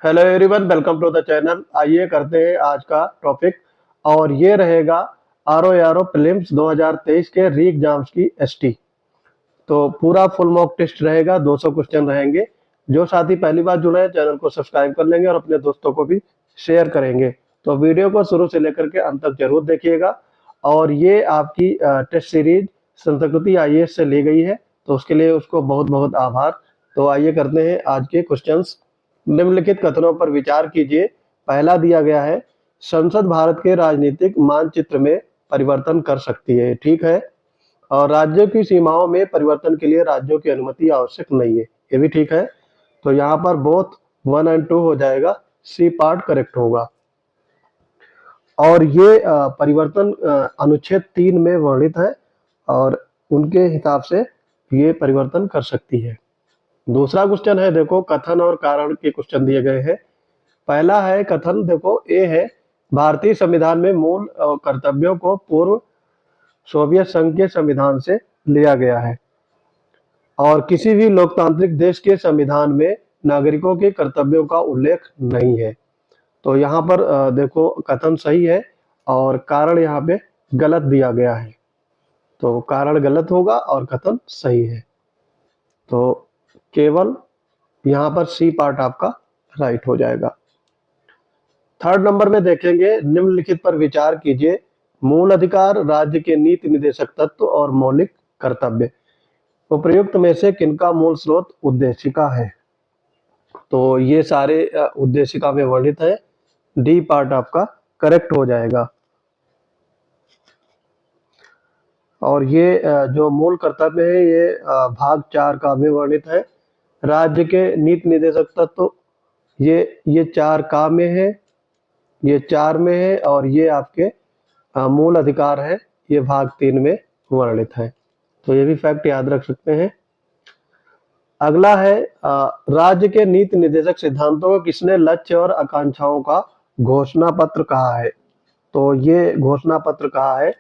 Hello everyone, welcome to the channel. आइए करते हैं आज का टॉपिक और ये रहेगा आर ओ प्रीलिम्स 2023 के री एग्जाम्स की एसटी। तो पूरा फुल मॉक टेस्ट रहेगा, 200 क्वेश्चन रहेंगे। जो साथी पहली बार जुड़े हैं चैनल को सब्सक्राइब कर लेंगे और अपने दोस्तों को भी शेयर करेंगे। तो वीडियो को शुरू से लेकर के अंत तक जरूर देखिएगा। और ये आपकी टेस्ट सीरीज संस्कृति आईएएस से ली गई है, तो उसके लिए उसको बहुत बहुत आभार। तो आइए करते हैं आज के क्वेश्चंस। निम्नलिखित कथनों पर विचार कीजिए। पहला दिया गया है, संसद भारत के राजनीतिक मानचित्र में परिवर्तन कर सकती है। ठीक है। और राज्यों की सीमाओं में परिवर्तन के लिए राज्यों की अनुमति आवश्यक नहीं है, ये भी ठीक है। तो यहाँ पर बोथ 1 और 2 हो जाएगा, सी पार्ट करेक्ट होगा। और ये परिवर्तन अनुच्छेद 3 में वर्णित है और उनके हिसाब से ये परिवर्तन कर सकती है। दूसरा क्वेश्चन है, देखो कथन और कारण के क्वेश्चन दिए गए हैं। पहला है कथन, देखो ए है, भारतीय संविधान में मूल कर्तव्यों को पूर्व सोवियत संघ के संविधान से लिया गया है और किसी भी लोकतांत्रिक देश के संविधान में नागरिकों के कर्तव्यों का उल्लेख नहीं है। तो यहाँ पर देखो कथन सही है और कारण यहाँ पे गलत दिया गया है। तो कारण गलत होगा और कथन सही है। तो केवल यहाँ पर सी पार्ट आपका राइट हो जाएगा। थर्ड नंबर में देखेंगे, निम्नलिखित पर विचार कीजिए। मूल अधिकार, राज्य के नीति निर्देशक तत्व और मौलिक कर्तव्य उपर्युक्त में से किनका मूल स्रोत उद्देशिका है? तो ये सारे उद्देशिका में वर्णित है। डी पार्ट आपका करेक्ट हो जाएगा। और ये जो मूल कर्तव्य है ये भाग 4 का में वर्णित है। राज्य के नीति निर्देशक तत्व ये 4 का में है, ये 4 में है और ये आपके मूल अधिकार है, ये भाग 3 में वर्णित है। तो ये भी फैक्ट याद रख सकते हैं। अगला है, राज्य के नीति निर्देशक सिद्धांतों को किसने लक्ष्य और आकांक्षाओं का घोषणा पत्र कहा है? तो ये घोषणा पत्र कहा है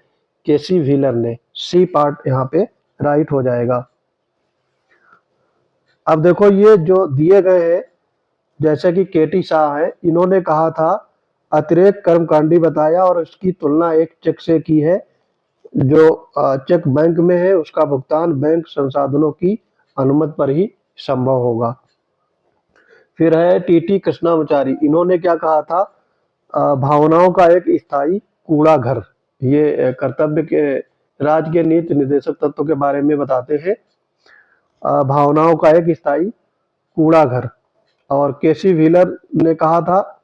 केसी व्हीलर ने। सी पार्ट यहाँ पे राइट हो जाएगा। अब देखो ये जो दिए गए हैं, जैसे कि केटी शाह है, इन्होंने कहा था अतिरेक कर्मकांडी बताया और इसकी तुलना एक चेक से की है। जो चेक बैंक में है उसका भुगतान बैंक संसाधनों की अनुमति पर ही संभव होगा। फिर है टीटी कृष्णामाचारी, इन्होंने क्या कहा था, भावनाओं का एक स्थायी कूड़ा घर। ये कर्तव्य के राज्य के नीति निर्देशक तत्व के बारे में बताते हैं। भावनाओं का एक स्थायी कूड़ा घर। और केसी व्हीलर ने कहा था,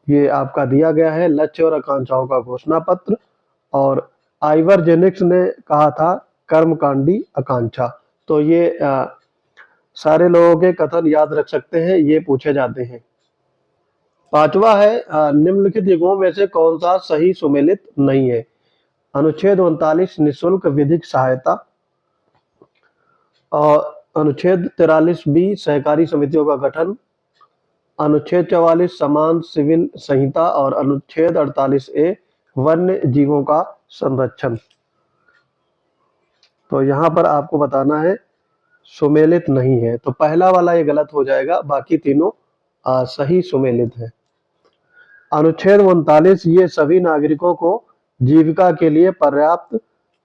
ये आपका दिया गया है, लक्ष्य और आकांक्षाओं का घोषणा पत्र। और आइवर जेनिक्स ने कहा था कर्मकांडी आकांक्षा। तो ये सारे लोगों के कथन याद रख सकते हैं, ये पूछे जाते हैं। पांचवा है, निम्नलिखित युग्मों में से कौन सा सही सुमेलित नहीं है? अनुच्छेद 39 निःशुल्क विधिक सहायता, और अनुच्छेद 43 बी सहकारी समितियों का गठन, अनुच्छेद 44 समान सिविल संहिता और अनुच्छेद 48 ए वन्य जीवों का संरक्षण। तो यहाँ पर आपको बताना है सुमेलित नहीं है। तो पहला वाला ये गलत हो जाएगा, बाकी तीनों सही सुमेलित है। अनुच्छेद 39 ये सभी नागरिकों को जीविका के लिए पर्याप्त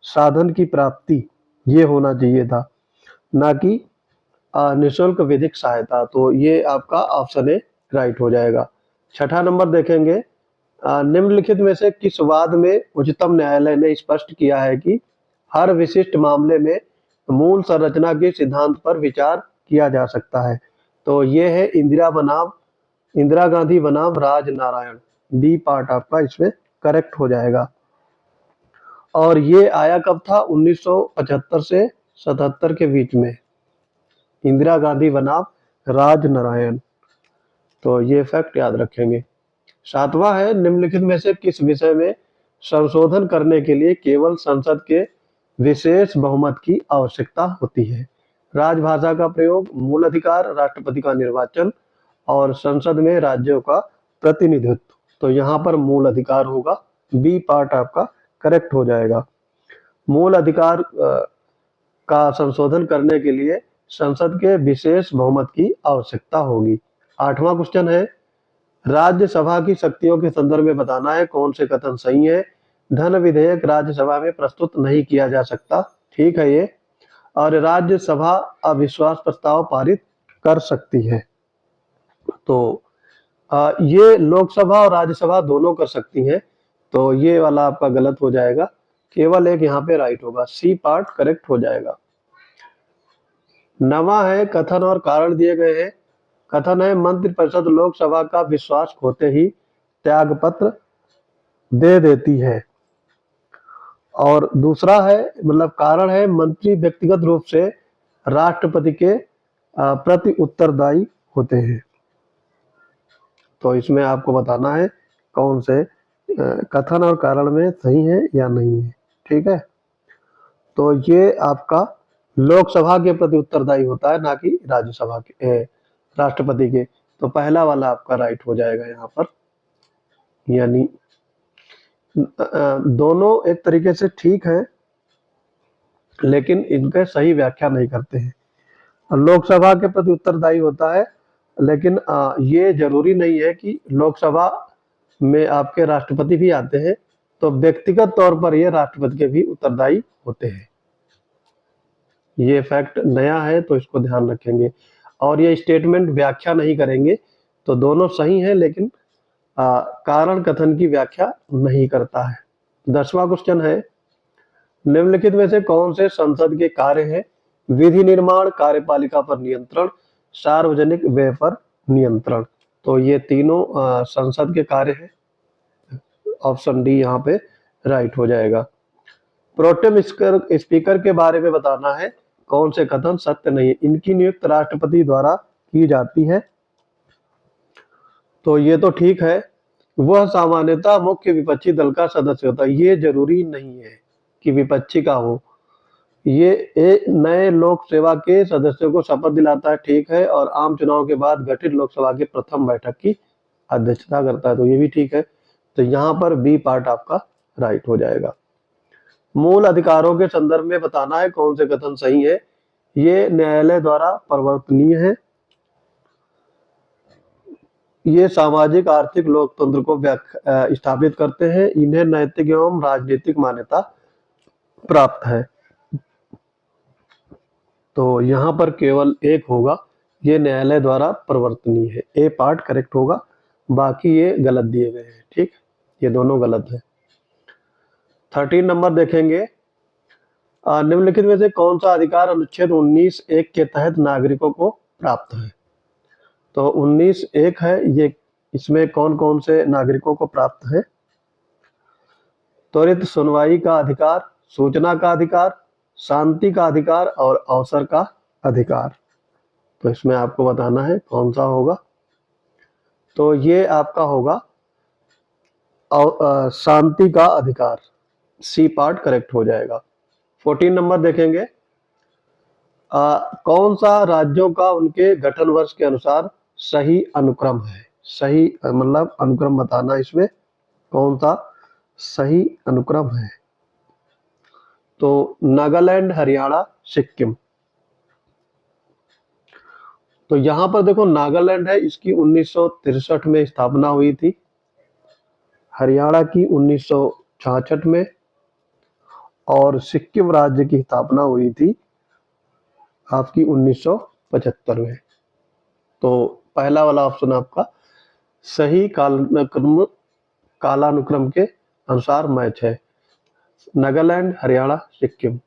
साधन की प्राप्ति ये होना चाहिए था, ना कि निःशुल्क विधिक सहायता। तो ये आपका ऑप्शन ए राइट हो जाएगा। छठा नंबर देखेंगे, निम्नलिखित में से किस वाद में उच्चतम न्यायालय ने स्पष्ट किया है कि हर विशिष्ट मामले में मूल संरचना के सिद्धांत पर विचार किया जा सकता है? तो ये है इंदिरा गांधी बनाम राजनारायण। बी पार्ट आपका इसमें करेक्ट हो जाएगा। और ये आया कब था? 1975 से 77 के बीच में, इंदिरा गांधी बनाम राजनारायण। तो ये फैक्ट याद रखेंगे। सातवां है, निम्नलिखित में से किस विषय में संशोधन करने के लिए केवल संसद के विशेष बहुमत की आवश्यकता होती है? राजभाषा का प्रयोग, मूल अधिकार, राष्ट्रपति का निर्वाचन और संसद में राज्यों का प्रतिनिधित्व। तो यहाँ पर मूल अधिकार होगा। बी पार्ट आपका करेक्ट हो जाएगा। मूल अधिकार का संशोधन करने के लिए संसद के विशेष बहुमत की आवश्यकता होगी। आठवां क्वेश्चन है, राज्यसभा की शक्तियों के संदर्भ में बताना है कौन से कथन सही है। धन विधेयक राज्यसभा में प्रस्तुत नहीं किया जा सकता, ठीक है ये। और राज्यसभा अविश्वास प्रस्ताव पारित कर सकती है। तो ये लोकसभा और राज्यसभा दोनों कर सकती हैं, तो ये वाला आपका गलत हो जाएगा, केवल एक यहाँ पे राइट होगा, सी पार्ट करेक्ट हो जाएगा। नवा है कथन और कारण दिए गए हैं। कथन है मंत्रिपरिषद लोकसभा का विश्वास खोते ही त्यागपत्र दे देती है। और दूसरा है, मतलब कारण है मंत्री व्यक्तिगत रूप से राष्ट्रपति के प्रति उत्तरदायी होते हैं। तो इसमें आपको बताना है कौन से कथन और कारण में सही है या नहीं है, ठीक है। तो ये आपका लोकसभा के प्रति उत्तरदायी होता है, ना कि राज्यसभा के राष्ट्रपति के। तो पहला वाला आपका राइट हो जाएगा यहाँ पर। यानी दोनों एक तरीके से ठीक है, लेकिन इनके सही व्याख्या नहीं करते हैं। लोकसभा के प्रति उत्तरदायी होता है, लेकिन ये जरूरी नहीं है कि लोकसभा में आपके राष्ट्रपति भी आते हैं, तो व्यक्तिगत तौर पर ये राष्ट्रपति के भी उत्तरदायी होते हैं। ये फैक्ट नया है, तो इसको ध्यान रखेंगे। और ये स्टेटमेंट व्याख्या नहीं करेंगे, तो दोनों सही हैं, लेकिन कारण कथन की व्याख्या नहीं करता है। 10वां क्वेश्चन है, निम्नलिखित में से कौन से संसद के कार्य है? विधि निर्माण, कार्यपालिका पर नियंत्रण, सार्वजनिक व्यय पर नियंत्रण। तो ये तीनों संसद के कार्य है। ऑप्शन डी यहाँ पे राइट हो जाएगा। प्रोटेम स्पीकर के बारे में बताना है कौन से कथन सत्य नहीं है। इनकी नियुक्त राष्ट्रपति द्वारा की जाती है, तो ये तो ठीक है। वह सामान्यतः मुख्य विपक्षी दल का सदस्य होता है, ये जरूरी नहीं है कि विपक्षी का हो। ये नए लोक सेवा के सदस्यों को शपथ दिलाता है, ठीक है, और आम चुनाव के बाद गठित लोकसभा की प्रथम बैठक की अध्यक्षता करता है, तो ये भी ठीक है। तो यहाँ पर बी पार्ट आपका राइट हो जाएगा। मूल अधिकारों के संदर्भ में बताना है कौन से कथन सही है। ये न्यायालय द्वारा परिवर्तनीय है। ये सामाजिक आर्थिक लोकतंत्र को स्थापित करते हैं। इन्हें नैतिक एवं राजनीतिक मान्यता प्राप्त है। तो यहाँ पर केवल एक होगा, ये न्यायालय द्वारा परिवर्तनीय है। ए पार्ट करेक्ट होगा, बाकी ये गलत दिए गए हैं, ठीक, ये दोनों गलत है। 13 नंबर देखेंगे, निम्नलिखित में से कौन सा अधिकार अनुच्छेद 19(1) के तहत नागरिकों को प्राप्त है? तो 19(1) है ये, इसमें कौन कौन से नागरिकों को प्राप्त है? त्वरित सुनवाई का अधिकार, सूचना का अधिकार, शांति का अधिकार और अवसर का अधिकार। तो इसमें आपको बताना है कौन सा होगा। तो ये आपका होगा शांति का अधिकार, सी पार्ट करेक्ट हो जाएगा। 14 नंबर देखेंगे, कौन सा राज्यों का उनके गठन वर्ष के अनुसार सही अनुक्रम है? सही मतलब अनुक्रम बताना, इसमें कौन सा सही अनुक्रम है? तो नागालैंड, हरियाणा, सिक्किम। तो यहां पर देखो नागालैंड है, इसकी 1963 में स्थापना हुई थी। हरियाणा की 1966 में, और सिक्किम राज्य की स्थापना हुई थी आपकी 1975 में। तो पहला वाला ऑप्शन आपका सही कालानुक्रम के अनुसार मैच है, नागालैंड, हरियाणा, सिक्किम।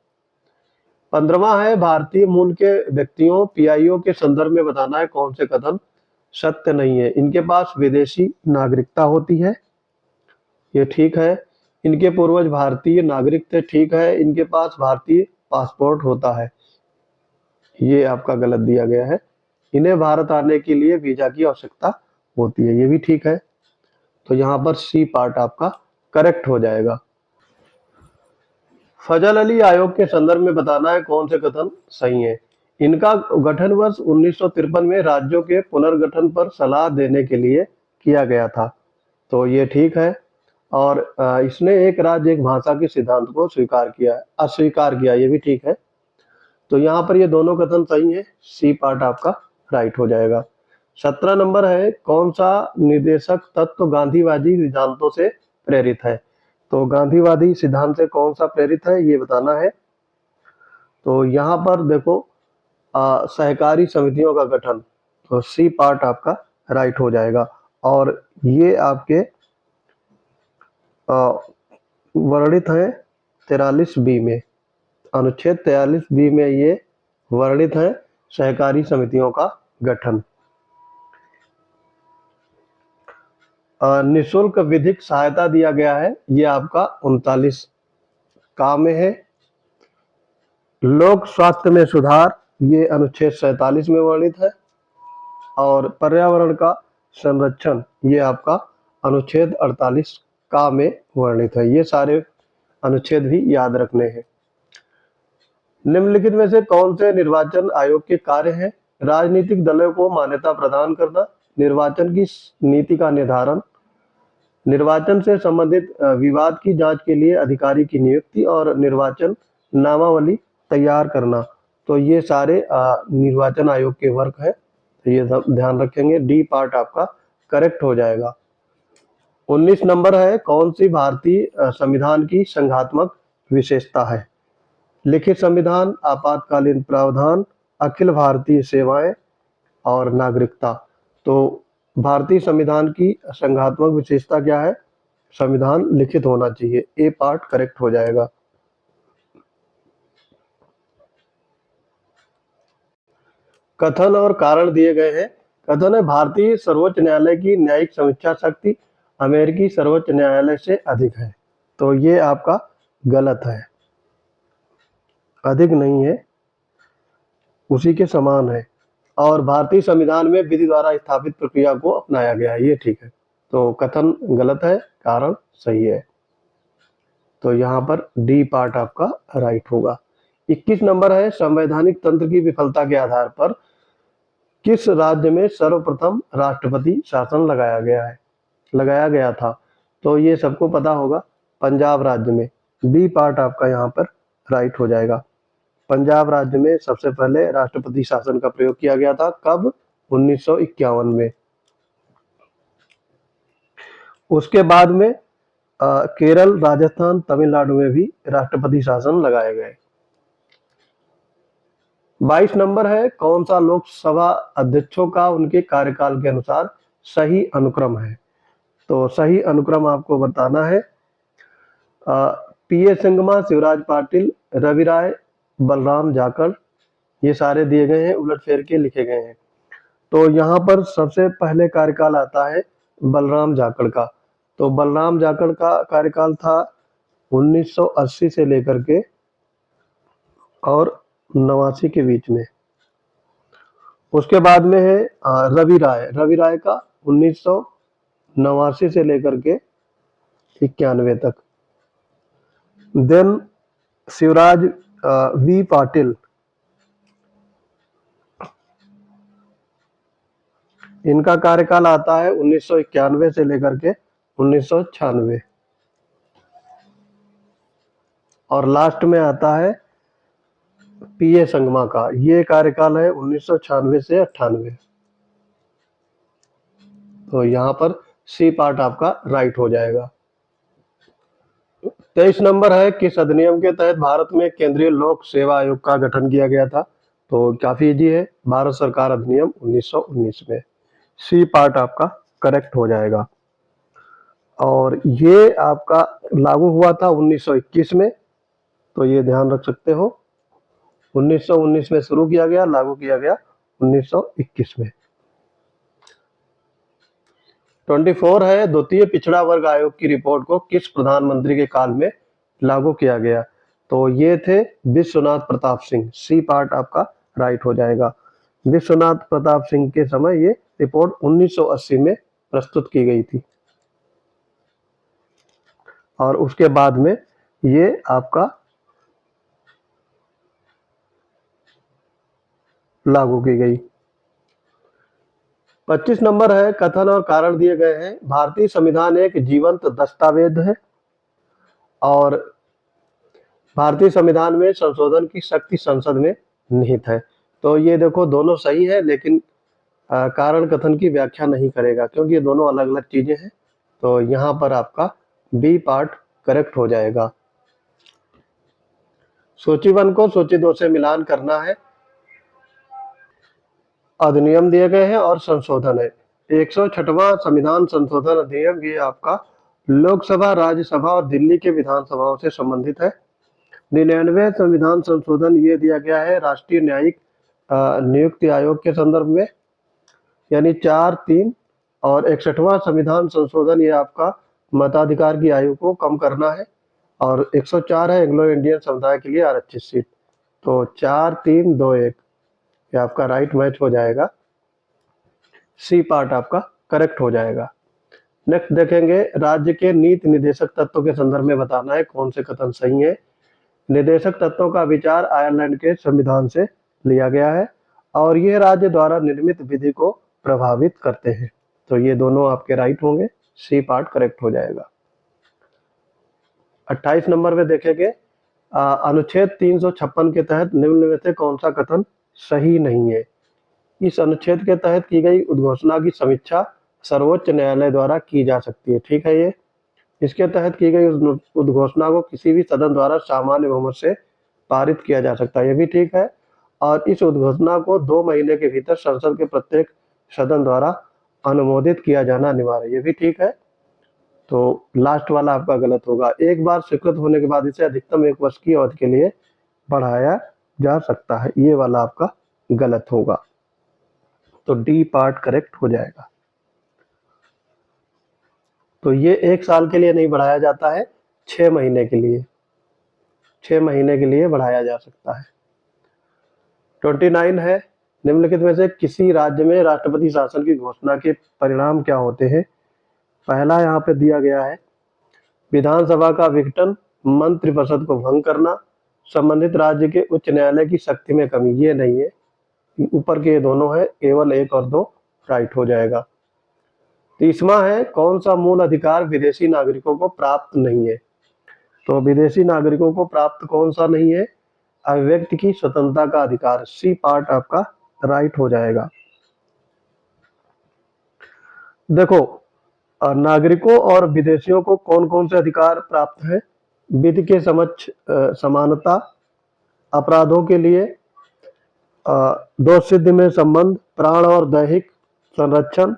15वां है, भारतीय मूल के व्यक्तियों पीआईओ के संदर्भ में बताना है कौन से कथन सत्य नहीं है। इनके पास विदेशी नागरिकता होती है, ये ठीक है। इनके पूर्वज भारतीय नागरिक थे, ठीक है। इनके पास भारतीय पासपोर्ट होता है, ये आपका गलत दिया गया है। इन्हें भारत आने के लिए वीजा की आवश्यकता होती है, ये भी ठीक है। तो यहाँ पर सी पार्ट आपका करेक्ट हो जाएगा। फजल अली आयोग के संदर्भ में बताना है कौन से कथन सही है। इनका गठन वर्ष 1953 में राज्यों के पुनर्गठन पर सलाह देने के लिए किया गया था, तो ये ठीक है। और इसने एक राज्य एक भाषा के सिद्धांत को अस्वीकार किया, ये भी ठीक है। तो यहाँ पर ये दोनों कथन सही है, सी पार्ट आपका राइट हो जाएगा। 17 नंबर है, कौन सा निर्देशक तत्व गांधीवादी सिद्धांतों से प्रेरित है? तो गांधीवादी सिद्धांत से कौन सा प्रेरित है ये बताना है। तो यहाँ पर देखो सहकारी समितियों का गठन, तो सी पार्ट आपका राइट हो जाएगा। और ये आपके वर्णित है 43 बी में, अनुच्छेद 43 बी में ये वर्णित है सहकारी समितियों का गठन। निशुल्क विधिक सहायता दिया गया है, ये आपका 39 का में है। लोक स्वास्थ्य में सुधार, ये अनुच्छेद 47 में वर्णित है। और पर्यावरण का संरक्षण, ये आपका अनुच्छेद 48 का में वर्णित है। ये सारे अनुच्छेद भी याद रखने हैं। निम्नलिखित में से कौन से निर्वाचन आयोग के कार्य हैं? राजनीतिक दलों को मान्यता प्रदान करना, निर्वाचन की नीति का निर्धारण, निर्वाचन से संबंधित विवाद की जांच के लिए अधिकारी की नियुक्ति और निर्वाचन नामावली तैयार करना। तो ये सारे निर्वाचन आयोग के वर्क है, तो ये सब ध्यान रखेंगे। डी पार्ट आपका करेक्ट हो जाएगा। 19 नंबर है, कौन सी भारतीय संविधान की संघात्मक विशेषता है? लिखित संविधान, आपातकालीन प्रावधान, अखिल भारतीय सेवाएं और नागरिकता। तो भारतीय संविधान की संघात्मक विशेषता क्या है? संविधान लिखित होना चाहिए। ए पार्ट करेक्ट हो जाएगा। कथन और कारण दिए गए हैं। कथन है, भारतीय सर्वोच्च न्यायालय की न्यायिक समीक्षा शक्ति अमेरिकी सर्वोच्च न्यायालय से अधिक है। तो ये आपका गलत है, अधिक नहीं है, उसी के समान है। और भारतीय संविधान में विधि द्वारा स्थापित प्रक्रिया को अपनाया गया है, ये ठीक है। तो कथन गलत है, कारण सही है। तो यहाँ पर डी पार्ट आपका राइट होगा। 21 नंबर है, संवैधानिक तंत्र की विफलता के आधार पर किस राज्य में सर्वप्रथम राष्ट्रपति शासन लगाया गया था? तो ये सबको पता होगा, पंजाब राज्य में। बी पार्ट आपका यहाँ पर राइट हो जाएगा। पंजाब राज्य में सबसे पहले राष्ट्रपति शासन का प्रयोग किया गया था। कब? 1951 में। उसके बाद में केरल, राजस्थान, तमिलनाडु में भी राष्ट्रपति शासन लगाए गए। 22 नंबर है, कौन सा लोकसभा अध्यक्षों का उनके कार्यकाल के अनुसार सही अनुक्रम है? तो सही अनुक्रम आपको बताना है। पीए संगमा, शिवराज पाटिल, रवि राय, बलराम जाखड़, ये सारे दिए गए हैं, उलटफेर के लिखे गए हैं। तो यहाँ पर सबसे पहले कार्यकाल आता है बलराम जाखड़ का। तो बलराम जाखड़ का कार्यकाल था 1980 से लेकर के और 89 के बीच में। उसके बाद में है रवि राय का 1989 से लेकर के 91 तक। देन शिवराज वी पाटिल, इनका कार्यकाल आता है 1991 से लेकर के 1996। और लास्ट में आता है पीए संगमा का, ये कार्यकाल है 1996 से 98। तो यहाँ पर सी पार्ट आपका राइट हो जाएगा। 23 नंबर है, किस अधिनियम के तहत भारत में केंद्रीय लोक सेवा आयोग का गठन किया गया था? तो काफी इजी है, भारत सरकार अधिनियम 1919 में। सी पार्ट आपका करेक्ट हो जाएगा। और ये आपका लागू हुआ था 1921 में, तो ये ध्यान रख सकते हो। 1919 में शुरू किया गया, लागू किया गया 1921 में। 24 है, द्वितीय पिछड़ा वर्ग आयोग की रिपोर्ट को किस प्रधानमंत्री के काल में लागू किया गया? तो ये थे विश्वनाथ प्रताप सिंह। सी पार्ट आपका राइट हो जाएगा। विश्वनाथ प्रताप सिंह के समय ये रिपोर्ट 1980 में प्रस्तुत की गई थी और उसके बाद में ये आपका लागू की गई। 25 नंबर है, कथन और कारण दिए गए हैं। भारतीय संविधान एक जीवंत दस्तावेज है और भारतीय संविधान में संशोधन की शक्ति संसद में निहित है। तो ये देखो दोनों सही है, लेकिन कारण कथन की व्याख्या नहीं करेगा, क्योंकि ये दोनों अलग अलग चीजें हैं। तो यहाँ पर आपका बी पार्ट करेक्ट हो जाएगा। सूची 1 को सूची 2 से मिलान करना है। अधिनियम दिए गए हैं और संशोधन है। 106वां संविधान संशोधन अधिनियम, ये आपका लोकसभा, राज्यसभा और दिल्ली के विधानसभाओं से संबंधित है। 99वें संविधान संशोधन ये दिया गया है राष्ट्रीय न्यायिक नियुक्ति आयोग के संदर्भ में, यानी 4, 3। और 61वां संविधान संशोधन ये आपका मताधिकार की आयु को कम करना है। और 104 है एंग्लो इंडियन समुदाय के लिए आरक्षित सीट। तो 4, 3, 2, 1 ये आपका राइट मैच हो जाएगा। सी पार्ट आपका करेक्ट हो जाएगा। नेक्स्ट देखेंगे, राज्य के नीति निदेशक तत्वों के संदर्भ में बताना है कौन से कथन सही है। निदेशक तत्वों का विचार आयरलैंड के संविधान से लिया गया है और ये राज्य द्वारा निर्मित विधि को प्रभावित करते हैं। तो ये दोनों आपके राइट होंगे, सी पार्ट करेक्ट हो जाएगा। 28 नंबर में देखेंगे, अनुच्छेद 356 के तहत निम्न में से कौन सा कथन सही नहीं है। इस अनुच्छेद के तहत की गई उद्घोषणा की समीक्षा सर्वोच्च न्यायालय द्वारा की जा सकती है। ठीक है, ये इसके तहत की गई उद्घोषणा को किसी भी सदन द्वारा सामान्य बहुमत से पारित किया जा सकता है, ये भी ठीक है। और इस उद्घोषणा को 2 महीने के भीतर संसद के प्रत्येक सदन द्वारा अनुमोदित किया जाना अनिवार्य है, ये भी ठीक है। तो लास्ट वाला आपका गलत होगा। एक बार स्वीकृत होने के बाद इसे अधिकतम 1 वर्ष की अवधि के लिए बढ़ाया जा सकता है, ये वाला आपका गलत होगा। तो डी पार्ट करेक्ट हो जाएगा। तो ये 1 साल के लिए नहीं बढ़ाया जाता है, 6 महीने के लिए, 6 महीने के लिए बढ़ाया जा सकता है। 29 है, निम्नलिखित में से किसी राज्य में राष्ट्रपति शासन की घोषणा के परिणाम क्या होते हैं। पहला यहाँ पे दिया गया है, विधानसभा का विघटन, मंत्रिपरिषद को भंग करना, संबंधित राज्य के उच्च न्यायालय की शक्ति में कमी। ये नहीं है, ऊपर के दोनों है, केवल 1 और 2 राइट हो जाएगा। 30वां है, कौन सा मूल अधिकार विदेशी नागरिकों को प्राप्त नहीं है। तो विदेशी नागरिकों को प्राप्त कौन सा नहीं है, अभिव्यक्ति की स्वतंत्रता का अधिकार। सी पार्ट आपका राइट हो जाएगा। देखो, नागरिकों और विदेशियों को कौन कौन से अधिकार प्राप्त है। विधि के समक्ष समानता, अपराधों के लिए दोष सिद्धि में संबंध, प्राण और दैहिक संरक्षण,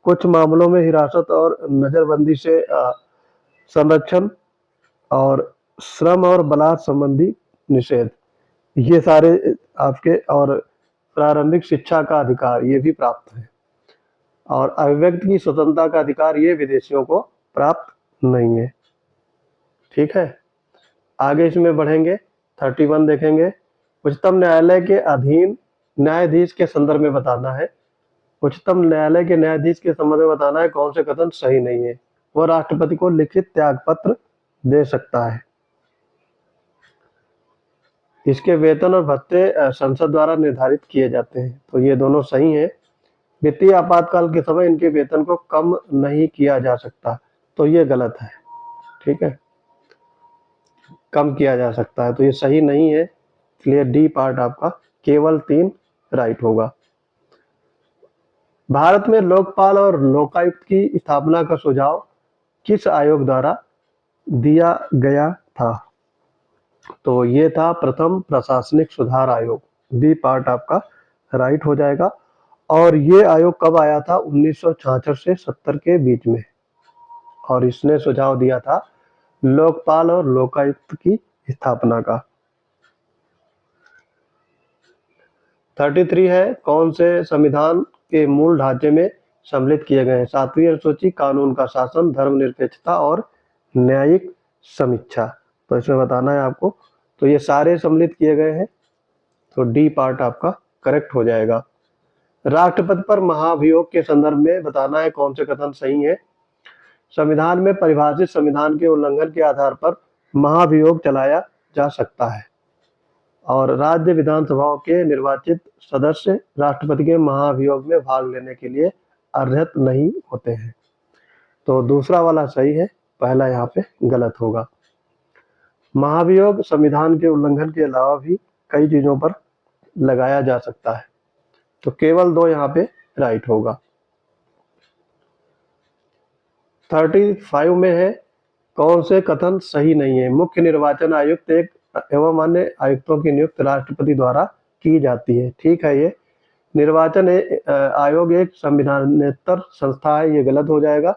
कुछ मामलों में हिरासत और नजरबंदी से संरक्षण, और श्रम और बलात्कार संबंधी निषेध, ये सारे आपके। और प्रारंभिक शिक्षा का अधिकार ये भी प्राप्त है। और अभिव्यक्ति की स्वतंत्रता का अधिकार ये विदेशियों को प्राप्त नहीं है। ठीक है, आगे इसमें बढ़ेंगे। 31 देखेंगे, उच्चतम न्यायालय के अधीन न्यायाधीश के संदर्भ में बताना है। उच्चतम न्यायालय के न्यायाधीश के संबंध में बताना है कौन से कथन सही नहीं है। वह राष्ट्रपति को लिखित त्याग पत्र दे सकता है। इसके वेतन और भत्ते संसद द्वारा निर्धारित किए जाते हैं। तो ये दोनों सही हैं। वित्तीय आपातकाल के समय इनके वेतन को कम नहीं किया जा सकता, तो ये गलत है। ठीक है, कम किया जा सकता है, तो ये सही नहीं है, इसलिए डी पार्ट आपका केवल 3 राइट होगा। भारत में लोकपाल और लोकायुक्त की स्थापना का सुझाव किस आयोग द्वारा दिया गया था। तो ये था प्रथम प्रशासनिक सुधार आयोग। बी पार्ट आपका राइट हो जाएगा। और ये आयोग कब आया था, 1966 से 70 के बीच में। और इसने सुझाव दिया था लोकपाल और लोकायुक्त की स्थापना का। 33 है, कौन से संविधान के मूल ढांचे में सम्मिलित किए गए हैं। 7वीं अनुसूची, कानून का शासन, धर्मनिरपेक्षता और न्यायिक समीक्षा। तो इसमें बताना है आपको। तो ये सारे सम्मिलित किए गए हैं, तो डी पार्ट आपका करेक्ट हो जाएगा। राष्ट्रपति पर महाभियोग के संदर्भ में बताना है कौन से कथन सही है। संविधान में परिभाषित संविधान के उल्लंघन के आधार पर महाभियोग चलाया जा सकता है। और राज्य विधानसभाओं के निर्वाचित सदस्य राष्ट्रपति के महाभियोग में भाग लेने के लिए अर्हत नहीं होते हैं। तो दूसरा वाला सही है, पहला यहाँ पे गलत होगा। महाभियोग संविधान के उल्लंघन के अलावा भी कई चीजों पर लगाया जा सकता है, तो केवल 2 यहाँ पे राइट होगा। 35 में है, कौन से कथन सही नहीं है? मुख्य निर्वाचन आयुक्त एक एवं अन्य आयुक्तों की नियुक्ति राष्ट्रपति द्वारा की जाती है। ठीक है, ये निर्वाचन आयोग एक संविधानेतर संस्था है, ये गलत हो जाएगा।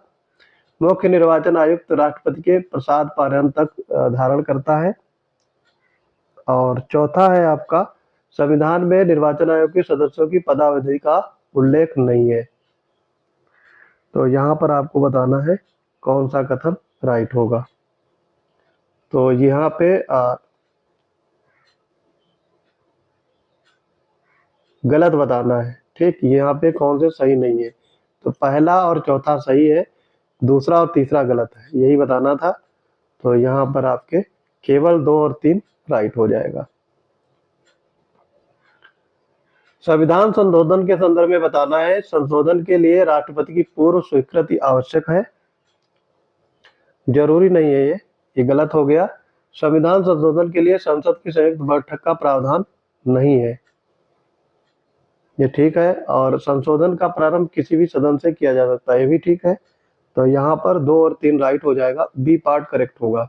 मुख्य निर्वाचन आयुक्त राष्ट्रपति के प्रसाद पारायण तक धारण करता है। और चौथा है आपका, संविधान में निर्वाचन आयोग के सदस्यों की पदावधि का उल्लेख नहीं है। तो यहाँ पर आपको बताना है कौन सा कथन राइट होगा। तो यहाँ पे गलत बताना है। ठीक, यहाँ पे कौन से सही नहीं है? तो पहला और चौथा सही है, दूसरा और तीसरा गलत है, यही बताना था। तो यहाँ पर आपके केवल 2 और 3 राइट हो जाएगा। संविधान संशोधन के संदर्भ में बताना है, संशोधन के लिए राष्ट्रपति की पूर्व स्वीकृति आवश्यक है? जरूरी नहीं है, ये गलत हो गया। संविधान संशोधन के लिए संसद की संयुक्त बैठक का प्रावधान नहीं है, ये ठीक है। और संशोधन का प्रारंभ किसी भी सदन से किया जा सकता है, ये भी ठीक है। तो यहाँ पर 2 और 3 राइट हो जाएगा, बी पार्ट करेक्ट होगा।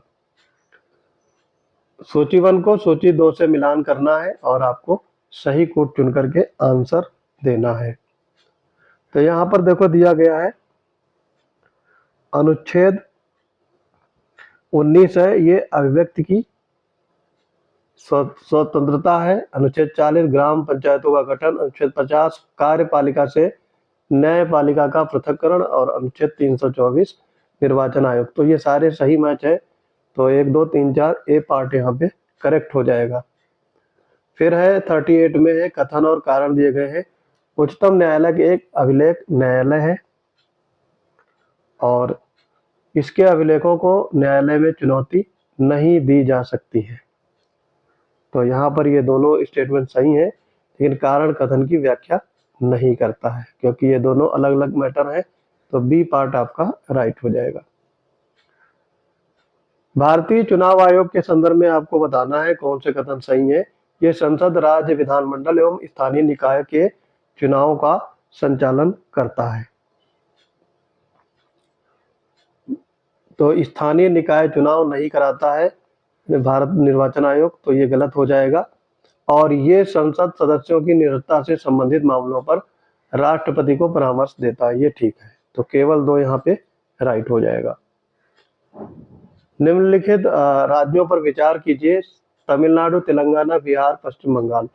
सूची 1 को सूची 2 से मिलान करना है और आपको सही कोड चुन करके आंसर देना है। तो यहाँ पर देखो दिया गया है, अनुच्छेद 19 है, ये अभिव्यक्ति की स्वतंत्रता है। अनुच्छेद 40 ग्राम पंचायतों का गठन। अनुच्छेद 50 कार्यपालिका से न्यायपालिका का पृथक्करण। और अनुच्छेद 324 निर्वाचन आयोग। तो ये सारे सही मैच है, तो 1 2 3 4 ए पार्ट यहाँ पे करेक्ट हो जाएगा। फिर है 38 में है, कथन और कारण दिए गए हैं। उच्चतम न्यायालय के एक अभिलेख न्यायालय है और इसके अभिलेखों को न्यायालय में चुनौती नहीं दी जा सकती है। तो यहाँ पर ये दोनों स्टेटमेंट सही हैं, लेकिन कारण कथन की व्याख्या नहीं करता है, क्योंकि ये दोनों अलग अलग मैटर है। तो बी पार्ट आपका राइट हो जाएगा। भारतीय चुनाव आयोग के संदर्भ में आपको बताना है कौन से कथन सही है। ये संसद, राज्य, विधानमंडल एवं स्थानीय निकाय के चुनाव का संचालन करता है। तो स्थानीय निकाय चुनाव नहीं कराता है भारत निर्वाचन आयोग, तो ये गलत हो जाएगा। और ये संसद सदस्यों की निरंतरता से संबंधित मामलों पर राष्ट्रपति को परामर्श देता है, ये ठीक है। तो केवल 2 यहाँ पे राइट हो जाएगा। निम्नलिखित राज्यों पर विचार कीजिए, तमिलनाडु, तेलंगाना, बिहार, पश्चिम बंगाल।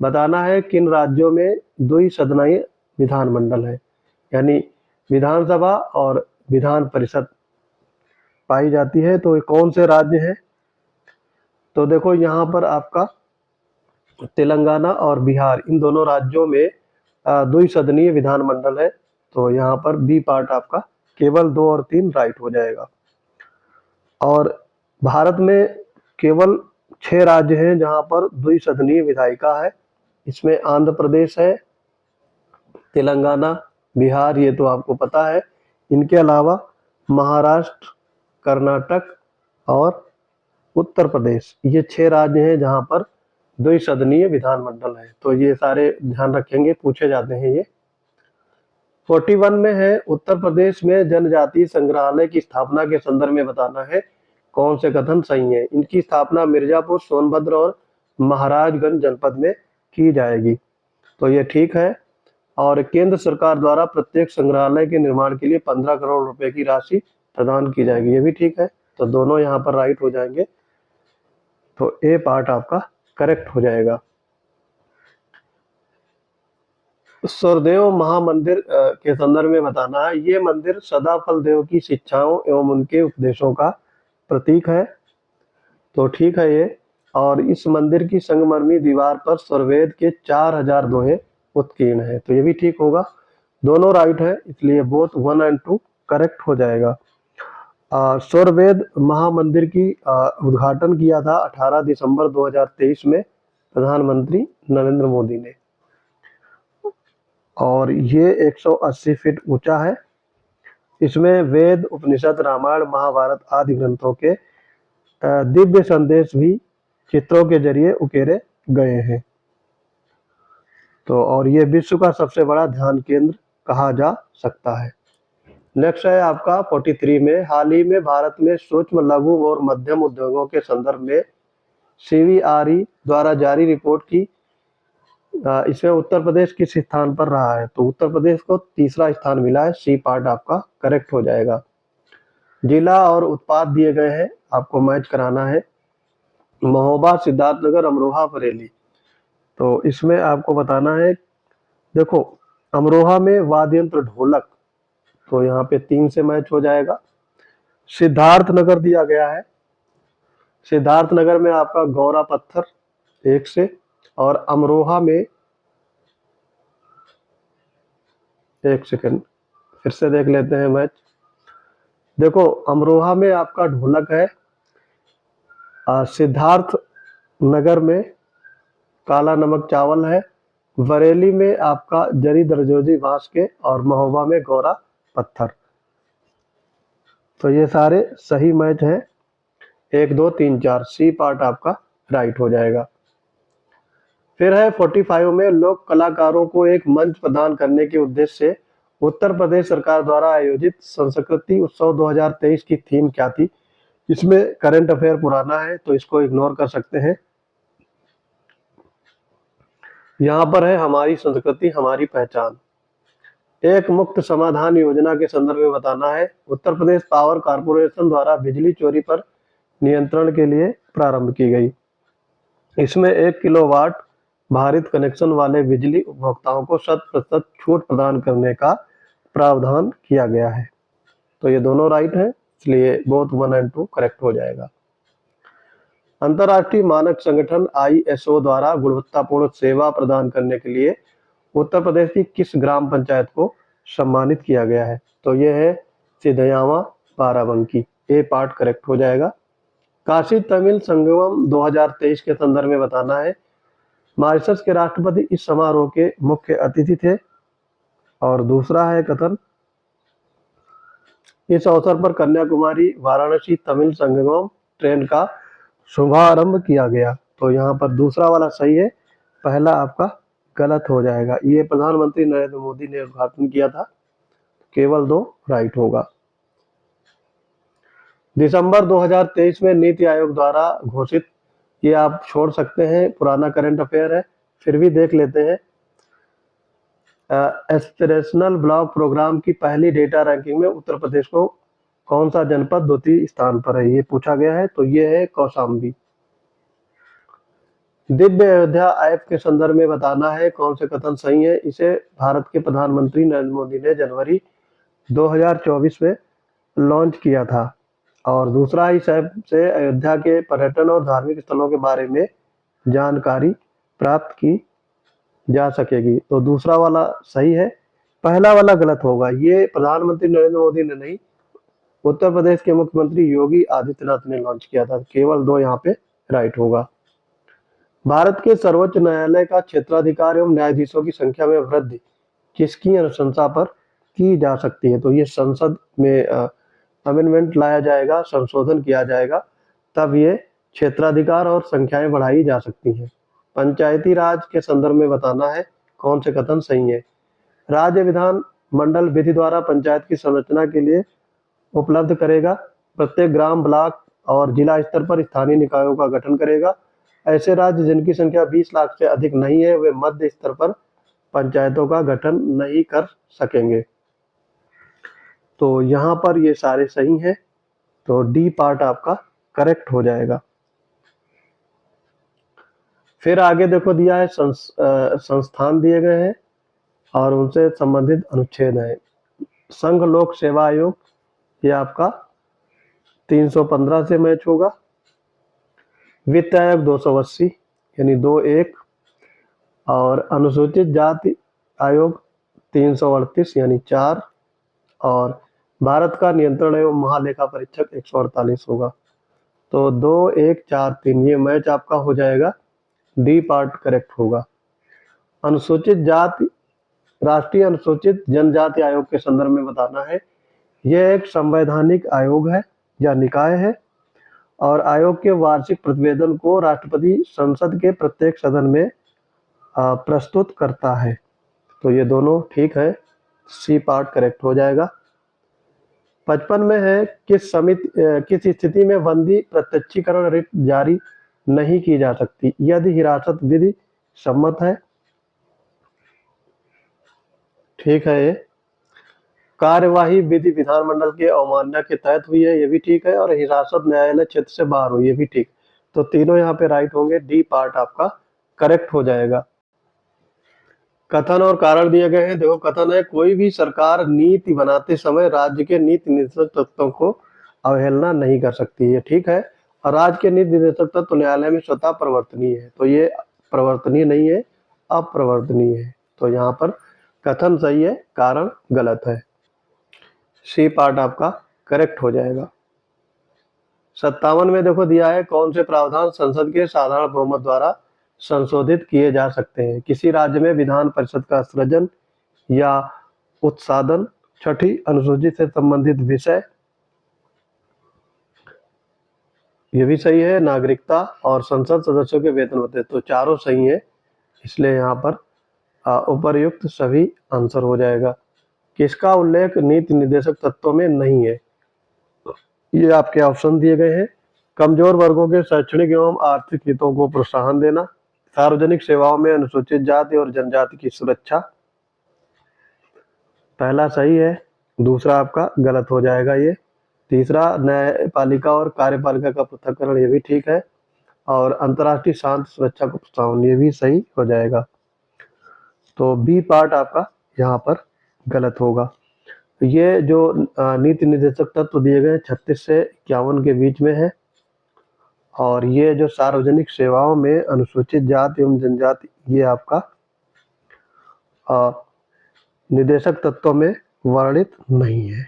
बताना है किन राज्यों में द्विसदनीय विधानमंडल है, यानी विधानसभा और विधान परिषद पाई जाती है। तो कौन से राज्य हैं? तो देखो यहाँ पर आपका तेलंगाना और बिहार, इन दोनों राज्यों में द्विसदनीय विधानमंडल है। तो यहाँ पर बी पार्ट आपका केवल 2 और 3 राइट हो जाएगा। और भारत में केवल 6 राज्य हैं जहाँ पर द्विसदनीय विधायिका है। इसमें आंध्र प्रदेश है, तेलंगाना, बिहार, ये तो आपको पता है। इनके अलावा महाराष्ट्र, कर्नाटक और उत्तर प्रदेश, ये 6 राज्य हैं जहाँ पर द्विसदनीय विधानमंडल है। तो ये सारे ध्यान रखेंगे, पूछे जाते हैं ये। 41 में है, उत्तर प्रदेश में जनजातीय संग्रहालय की स्थापना के संदर्भ में बताना है कौन से कथन सही है। इनकी स्थापना मिर्जापुर, सोनभद्र और महाराजगंज जनपद में की जाएगी। तो ये ठीक है। और केंद्र सरकार द्वारा प्रत्येक संग्रहालय के निर्माण के लिए 15 करोड़ रुपए की राशि प्रदान की जाएगी, ये भी ठीक है। तो दोनों यहाँ पर राइट हो जाएंगे। तो ए पार्ट आपका करेक्ट हो जाएगा। सूर्यदेव महामंदिर के संदर्भ में बताना है, ये मंदिर सदाफल देव की शिक्षाओं एवं उनके उपदेशों का प्रतीक है। तो ठीक है ये। और इस मंदिर की संगमरमरी दीवार पर सूर्यवेद के 4000 दोहे उत्कीर्ण है, तो ये भी ठीक होगा। दोनों राइट है, इसलिए बोथ 1 और 2 करेक्ट हो जाएगा। सूर्यवेद महामंदिर की उद्घाटन किया था 18 दिसंबर 2023 में प्रधानमंत्री नरेंद्र मोदी ने। और ये 180 फीट ऊंचा है। इसमें वेद, उपनिषद, रामायण, महाभारत आदि ग्रंथों के दिव्य संदेश भी चित्रों के जरिए उकेरे गए हैं। तो और ये विश्व का सबसे बड़ा ध्यान केंद्र कहा जा सकता है। नेक्स्ट है आपका 43 में, हाल ही में भारत में सूक्ष्म लघु और मध्यम उद्योगों के संदर्भ में CBRE द्वारा जारी रिपोर्ट की इसमें उत्तर प्रदेश किस स्थान पर रहा है? तो उत्तर प्रदेश को तीसरा स्थान मिला है। सी पार्ट आपका करेक्ट हो जाएगा। जिला और उत्पाद दिए गए हैं, आपको मैच कराना है। महोबा, सिद्धार्थनगर, अमरोहा, बरेली। तो इसमें आपको बताना है, देखो अमरोहा में वाद्य यंत्र ढोलक, तो यहाँ पे 3 से मैच हो जाएगा। सिद्धार्थनगर दिया गया है, सिद्धार्थनगर में आपका गौरा पत्थर 1 से, और अमरोहा में 1 सेकंड फिर से देख लेते हैं मैच। देखो अमरोहा में आपका ढोलक है, सिद्धार्थ नगर में काला नमक चावल है, बरेली में आपका जरी दरजोजी बांस के, और महोबा में गौरा पत्थर। तो ये सारे सही मैच हैं, 1 2 3 4, सी पार्ट आपका राइट हो जाएगा। फिर है 45 में, लोक कलाकारों को एक मंच प्रदान करने के उद्देश्य से उत्तर प्रदेश सरकार द्वारा आयोजित संस्कृति उत्सव 2023 की थीम क्या थी? इसमें करंट अफेयर पुराना है तो इसको इग्नोर कर सकते हैं। यहाँ पर है हमारी संस्कृति हमारी पहचान। एक मुक्त समाधान योजना के संदर्भ में बताना है, उत्तर प्रदेश पावर कॉर्पोरेशन द्वारा बिजली चोरी पर नियंत्रण के लिए प्रारंभ की गई। इसमें 1 किलोवाट भारित कनेक्शन वाले बिजली उपभोक्ताओं को 100% छूट प्रदान करने का प्रावधान किया गया है। तो ये दोनों राइट हैं, इसलिए बोथ 1 और 2 करेक्ट हो जाएगा। अंतर्राष्ट्रीय मानक संगठन ISO द्वारा गुणवत्तापूर्ण सेवा प्रदान करने के लिए उत्तर प्रदेश की किस ग्राम पंचायत को सम्मानित किया गया है? तो ये है सिधयावा बाराबंकी, ए पार्ट करेक्ट हो जाएगा। काशी तमिल संगमम 2023 के संदर्भ में बताना है, मॉरिशस के राष्ट्रपति इस समारोह के मुख्य अतिथि थे। और दूसरा है कथन, इस अवसर पर कन्याकुमारी वाराणसी तमिल संगमम ट्रेन का शुभारंभ किया गया। तो यहाँ पर दूसरा वाला सही है, पहला आपका गलत हो जाएगा। ये प्रधानमंत्री नरेंद्र मोदी ने उद्घाटन किया था, केवल 2 राइट होगा। दिसंबर 2023 में नीति आयोग द्वारा घोषित, ये आप छोड़ सकते हैं, पुराना करंट अफेयर है, फिर भी देख लेते हैं। एस्पिरेशनल ब्लॉक प्रोग्राम की पहली डेटा रैंकिंग में उत्तर प्रदेश को कौन सा जनपद द्वितीय स्थान पर है, ये पूछा गया है। तो ये है कौशाम्बी। दिव्य अयोध्या ऐप के संदर्भ में बताना है कौन से कथन सही है। इसे भारत के प्रधानमंत्री नरेंद्र मोदी ने जनवरी 2024 में लॉन्च किया था। और दूसरा, इस ऐप से अयोध्या के पर्यटन और धार्मिक स्थलों के बारे में जानकारी प्राप्त की जा सकेगी। तो दूसरा वाला सही है, पहला वाला गलत होगा। ये प्रधानमंत्री नरेंद्र मोदी ने नहीं, उत्तर प्रदेश के मुख्यमंत्री योगी आदित्यनाथ ने लॉन्च किया था। केवल 2 यहाँ पे राइट होगा। भारत के सर्वोच्च न्यायालय का क्षेत्राधिकार एवं न्यायाधीशों की संख्या में वृद्धि किसकी अनुशंसा पर की जा सकती है? तो ये संसद में अमेंडमेंट लाया जाएगा, संशोधन किया जाएगा, तब ये क्षेत्राधिकार और संख्याएं बढ़ाई जा सकती हैं। पंचायती राज के संदर्भ में बताना है कौन से कथन सही है। राज्य विधान मंडल विधि द्वारा पंचायत की संरचना के लिए उपलब्ध करेगा, प्रत्येक ग्राम, ब्लॉक और जिला स्तर पर स्थानीय निकायों का गठन करेगा। ऐसे राज्य जिनकी संख्या 20 लाख से अधिक नहीं है, वे मध्य स्तर पर पंचायतों का गठन नहीं कर सकेंगे। तो यहाँ पर ये सारे सही हैं, तो डी पार्ट आपका करेक्ट हो जाएगा। फिर आगे देखो दिया है संस्थान दिए गए हैं और उनसे संबंधित अनुच्छेद है। संघ लोक सेवा आयोग, ये आपका 315 से मैच होगा। वित्त आयोग 280 यानी 2-1, और अनुसूचित जाति आयोग 338 यानी 4, और भारत का नियंत्रण एवं महालेखा परीक्षक 148 होगा। तो 2-1-4-3 ये मैच आपका हो जाएगा, डी पार्ट करेक्ट होगा। अनुसूचित जाति राष्ट्रीय अनुसूचित जनजाति आयोग के संदर्भ में बताना है, यह एक संवैधानिक आयोग है या निकाय है, और आयोग के वार्षिक प्रतिवेदन को राष्ट्रपति संसद के प्रत्येक सदन में प्रस्तुत करता है। तो ये दोनों ठीक है, सी पार्ट करेक्ट हो जाएगा। 55 में है किस स्थिति में बंदी प्रत्यक्षीकरण रिट जारी नहीं की जा सकती यदि हिरासत विधि सम्मत है। ठीक है, ये कार्यवाही विधि विधानमंडल के अवमानना के तहत हुई है, ये भी ठीक है, और हिरासत न्यायालय क्षेत्र से बाहर हुई, ये भी ठीक। तो तीनों यहाँ पे राइट होंगे, डी पार्ट आपका करेक्ट हो जाएगा। कथन और कारण दिए गए हैं। देखो, कथन है कोई भी सरकार नीति बनाते समय राज्य के नीति निर्देशक तत्वों को अवहेलना नहीं कर सकती है, ठीक है। और राज्य के नीति निर्देशक तत्व न्यायालय में स्वतः प्रवर्तनीय है, तो ये प्रवर्तनीय नहीं है, अप्रवर्तनीय है। तो यहाँ पर कथन सही है, कारण गलत है। सी पार्ट आपका करेक्ट हो जाएगा। 57 में देखो दिया है कौन से प्रावधान संसद के साधारण बहुमत द्वारा संशोधित किए जा सकते हैं। किसी राज्य में विधान परिषद का सृजन या उत्सादन, छठी अनुसूची से संबंधित विषय, ये भी सही है, नागरिकता और संसद सदस्यों के वेतन होते हैं। तो चारों सही है, इसलिए यहाँ पर उपर्युक्त सभी आंसर हो जाएगा। किसका उल्लेख नीति निर्देशक तत्वों में नहीं है, ये आपके ऑप्शन दिए गए हैं। कमजोर वर्गों के शैक्षणिक एवं आर्थिक हितों को प्रोत्साहन देना, सार्वजनिक सेवाओं में अनुसूचित जाति और जनजाति की सुरक्षा। पहला सही है, दूसरा आपका गलत हो जाएगा ये। तीसरा न्यायपालिका और कार्यपालिका का पृथक्करण, ये भी ठीक है। और अंतर्राष्ट्रीय शांति सुरक्षा को प्रोत्साहन, ये भी सही हो जाएगा। तो बी पार्ट आपका यहाँ पर गलत होगा। ये जो नीति निर्देशक तत्व दिए गए 36 से 51 के बीच में है, और ये जो सार्वजनिक सेवाओं में अनुसूचित जाति एवं जनजाति, ये आपका निर्देशक तत्वों में वर्णित नहीं है।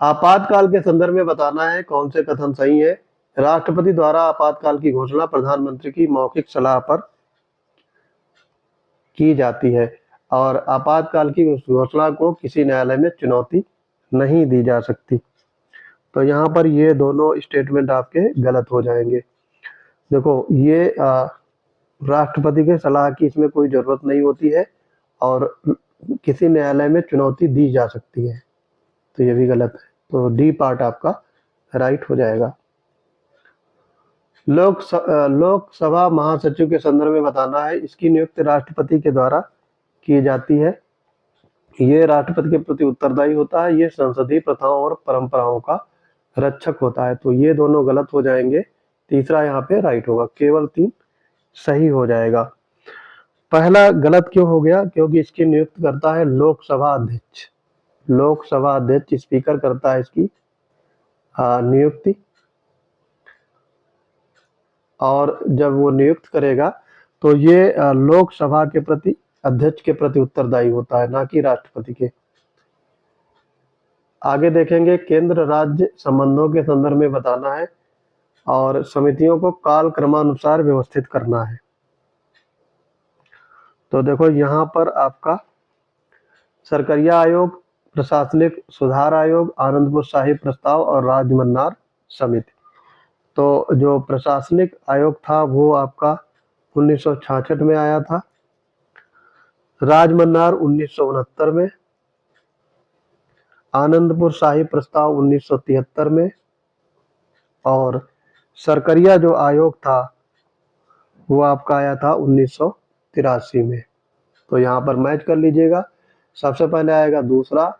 आपातकाल के संदर्भ में बताना है कौन से कथन सही है। राष्ट्रपति द्वारा आपातकाल की घोषणा प्रधानमंत्री की मौखिक सलाह पर की जाती है, और आपातकाल की उस घोषणा को किसी न्यायालय में चुनौती नहीं दी जा सकती। तो यहाँ पर ये दोनों स्टेटमेंट आपके गलत हो जाएंगे। देखो, ये राष्ट्रपति के सलाह की इसमें कोई जरूरत नहीं होती है, और किसी न्यायालय में चुनौती दी जा सकती है, तो ये भी गलत है। तो डी पार्ट आपका राइट हो जाएगा। लोकसभा महासचिव के संदर्भ में बताना है, इसकी नियुक्ति राष्ट्रपति के द्वारा की जाती है। ये राष्ट्रपति के प्रति उत्तरदायी होता है, ये संसदीय प्रथाओं और परंपराओं का रक्षक होता है। तो ये दोनों गलत हो जाएंगे, तीसरा यहाँ पे राइट होगा, केवल 3 सही हो जाएगा। पहला गलत क्यों हो गया, क्योंकि इसकी नियुक्त करता है लोकसभा अध्यक्ष। लोकसभा अध्यक्ष स्पीकर करता है इसकी नियुक्ति, और जब वो नियुक्त करेगा तो ये लोकसभा के प्रति, अध्यक्ष के प्रति उत्तरदायी होता है, ना कि राष्ट्रपति के। आगे देखेंगे केंद्र राज्य संबंधों के संदर्भ में बताना है, और समितियों को काल क्रमानुसार व्यवस्थित करना है। तो देखो, यहाँ पर आपका सरकरिया आयोग, प्रशासनिक सुधार आयोग, आनंदपुर शाही प्रस्ताव और राजमन्नार समिति। तो जो प्रशासनिक आयोग था वो आपका 1966 में आया था, राजमन्नार 1969 में, आनंदपुर शाही प्रस्ताव 1973 में, और सरकरिया जो आयोग था वो आपका आया था 1983 में। तो यहाँ पर मैच कर लीजिएगा, सबसे पहले आएगा दूसरा,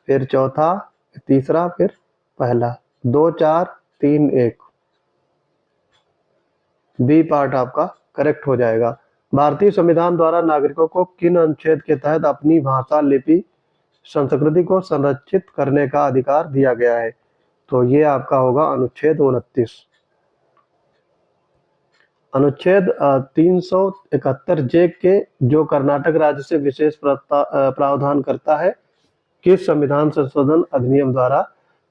फिर चौथा, तीसरा, फिर पहला। 2 4 3 1, बी पार्ट आपका करेक्ट हो जाएगा। भारतीय संविधान द्वारा नागरिकों को किन अनुच्छेद के तहत अपनी भाषा, लिपि, संस्कृति को संरक्षित करने का अधिकार दिया गया है? तो ये आपका होगा अनुच्छेद 29। अनुच्छेद 371 जे के, जो कर्नाटक राज्य से विशेष प्रावधान करता है, किस संविधान संशोधन अधिनियम द्वारा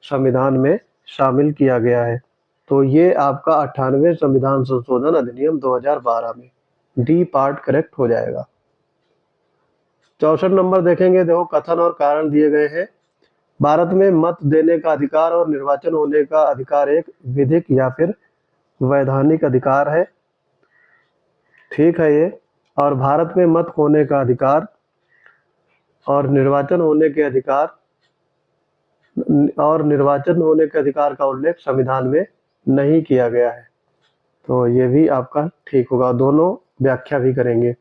संविधान में शामिल किया गया है? तो ये आपका 98वें संविधान संशोधन अधिनियम 2012 में, डी पार्ट करेक्ट हो जाएगा। 64 नंबर देखेंगे, देखो कथन और कारण दिए गए हैं। भारत में मत देने का अधिकार और निर्वाचन होने का अधिकार एक विधिक या फिर वैधानिक अधिकार है। ठीक है ये। और भारत में मत होने का अधिकार और निर्वाचन होने के अधिकार का उल्लेख संविधान में नहीं किया गया है। तो ये भी आपका ठीक होगा, दोनों व्याख्या भी करेंगे।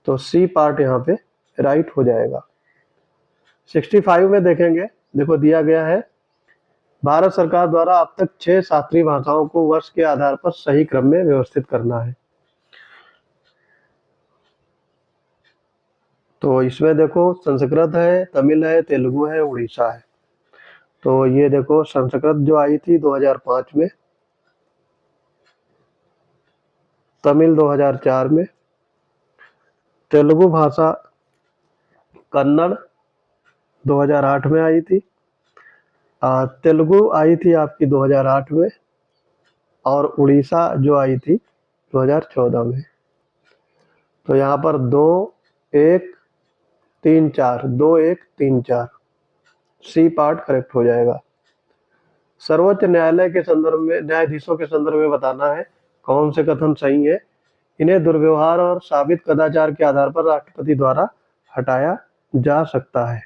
तो सी पार्ट यहाँ पे राइट हो जाएगा। 65 में देखेंगे, देखो दिया गया है भारत सरकार द्वारा अब तक 6 शास्त्रीय भाषाओं को वर्ष के आधार पर सही क्रम में व्यवस्थित करना है। तो इसमें देखो संस्कृत है, तमिल है, तेलुगु है, उड़ीसा है। तो ये देखो संस्कृत जो आई थी 2005 में, तमिल 2004 में, तेलुगु भाषा कन्नड़ 2008 में आई थी, तेलुगु आई थी आपकी 2008 में, और उड़ीसा जो आई थी 2014 में। तो यहाँ पर 2 1 3 4 2 1 3 4 सी पार्ट करेक्ट हो जाएगा। सर्वोच्च न्यायालय के संदर्भ में, न्यायाधीशों के संदर्भ में बताना है कौन से कथन सही है। इन्हें दुर्व्यवहार और साबित कदाचार के आधार पर राष्ट्रपति द्वारा हटाया जा सकता है।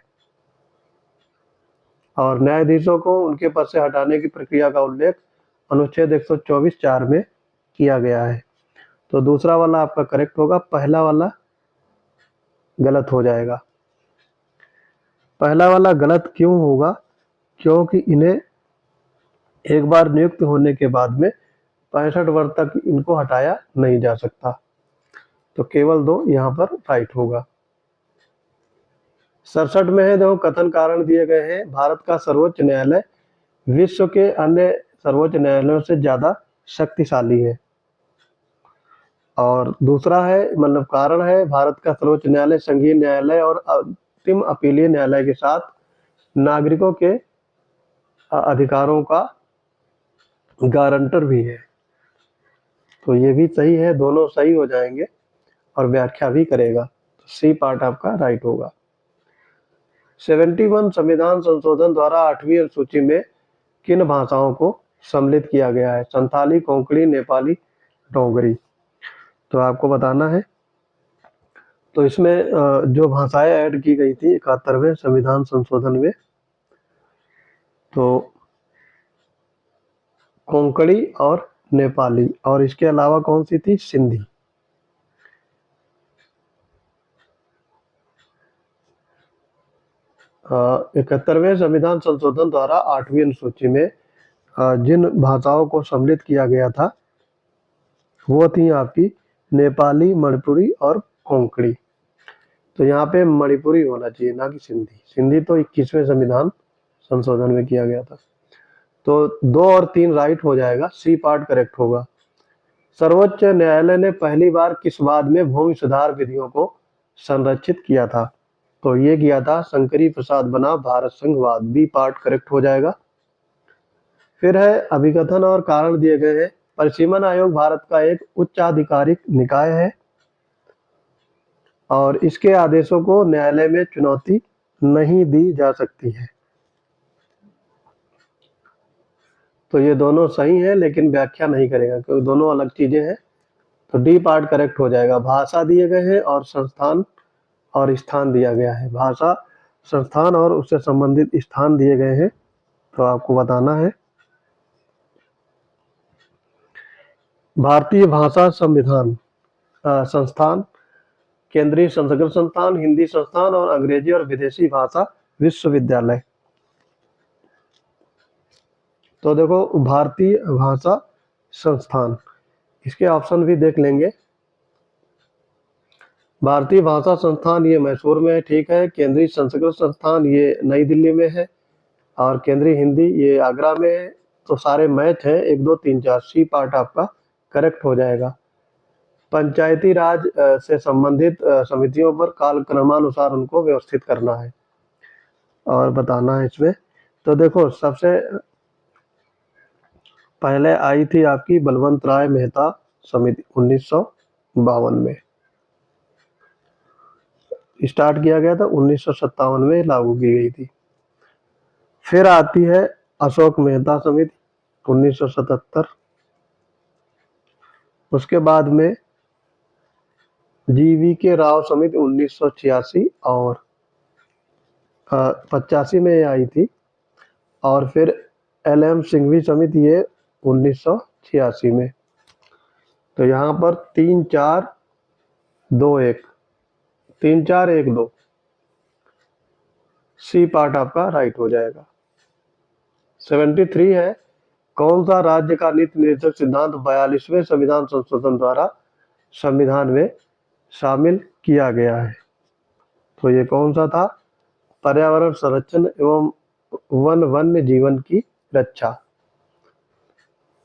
और न्यायाधीशों को उनके पद से हटाने की प्रक्रिया का उल्लेख अनुच्छेद 124(4) में किया गया है। तो दूसरा वाला आपका करेक्ट होगा, पहला वाला गलत हो जाएगा। पहला वाला गलत क्यों होगा? क्योंकि इन्हें एक बार नियुक्त होने के बाद में 65 वर्ष तक इनको हटाया नहीं जा सकता। तो केवल 2 यहाँ पर राइट होगा। 67 में है, देखो कथन कारण दिए गए हैं भारत का सर्वोच्च न्यायालय विश्व के अन्य सर्वोच्च न्यायालयों से ज्यादा शक्तिशाली है। और दूसरा है, मतलब कारण है, भारत का सर्वोच्च न्यायालय संघीय न्यायालय और अंतिम अपीलीय न्यायालय के साथ नागरिकों के अधिकारों का गारंटर भी है। तो ये भी सही है, दोनों सही हो जाएंगे और व्याख्या भी करेगा। तो सी पार्ट आपका राइट होगा। 71 संविधान संशोधन द्वारा 8वीं अनुसूची में किन भाषाओं को सम्मिलित किया गया है? संथाली, कोंकणी, नेपाली, डोगरी। तो आपको बताना है। तो इसमें जो भाषाएं ऐड की गई थी 71वें संविधान संशोधन में, तो कोंकणी और नेपाली, और इसके अलावा कौन सी थी? सिंधी। अ 71वें संविधान संशोधन द्वारा 8वीं अनुसूची में जिन भाषाओं को सम्मिलित किया गया था वो थी आपकी नेपाली, मणिपुरी और कोंकणी। तो यहाँ पे मणिपुरी होना चाहिए, ना कि सिंधी। सिंधी तो 21वें संविधान संशोधन में किया गया था। तो 2 और 3 राइट हो जाएगा, सी पार्ट करेक्ट होगा। सर्वोच्च न्यायालय ने पहली बार किस वाद में भूमि सुधार विधियों को संरक्षित किया था? तो ये किया था शंकरी प्रसाद बनाम भारत संघवाद, बी पार्ट करेक्ट हो जाएगा। फिर है अभिकथन और कारण दिए गए हैं। परिसीमन आयोग भारत का एक उच्चाधिकारिक निकाय है और इसके आदेशों को न्यायालय में चुनौती नहीं दी जा सकती है। तो ये दोनों सही हैं, लेकिन व्याख्या नहीं करेगा क्योंकि दोनों अलग चीजें हैं। तो डी पार्ट करेक्ट हो जाएगा। भाषा दिए गए हैं और संस्थान और स्थान दिया गया है। भाषा, संस्थान और उससे संबंधित स्थान दिए गए हैं, तो आपको बताना है। भारतीय भाषा संविधान संस्थान, केंद्रीय संस्कृत संस्थान, हिंदी संस्थान और अंग्रेजी और विदेशी भाषा विश्वविद्यालय। तो देखो भारतीय भाषा संस्थान, इसके ऑप्शन भी देख लेंगे। भारतीय भाषा संस्थान ये मैसूर में है, ठीक है। केंद्रीय संस्कृत संस्थान ये नई दिल्ली में है, और केंद्रीय हिंदी ये आगरा में है। तो सारे मैच हैं, 1 2 3 4, सी पार्ट आपका करेक्ट हो जाएगा। पंचायती राज से संबंधित समितियों पर कालक्रमानुसार उनको व्यवस्थित करना है और बताना है इसमें। तो देखो सबसे पहले आई थी आपकी बलवंत राय मेहता समिति, 1952 में स्टार्ट किया गया था, 1957 में लागू की गई थी। फिर आती है अशोक मेहता समिति, 1977। उसके बाद में GV राव समिति 1986 और 85 में ये आई थी। और फिर LM सिंघवी समिति ये 1986 में। तो यहाँ पर 3-4-2-1, 3-4-1-2 सी पार्ट आपका राइट हो जाएगा। 73 है, कौन सा राज्य का नीति निर्देशक सिद्धांत 42वें संविधान संशोधन द्वारा संविधान में शामिल किया गया है? तो ये कौन सा था? पर्यावरण संरक्षण एवं वन्य जीवन की रक्षा।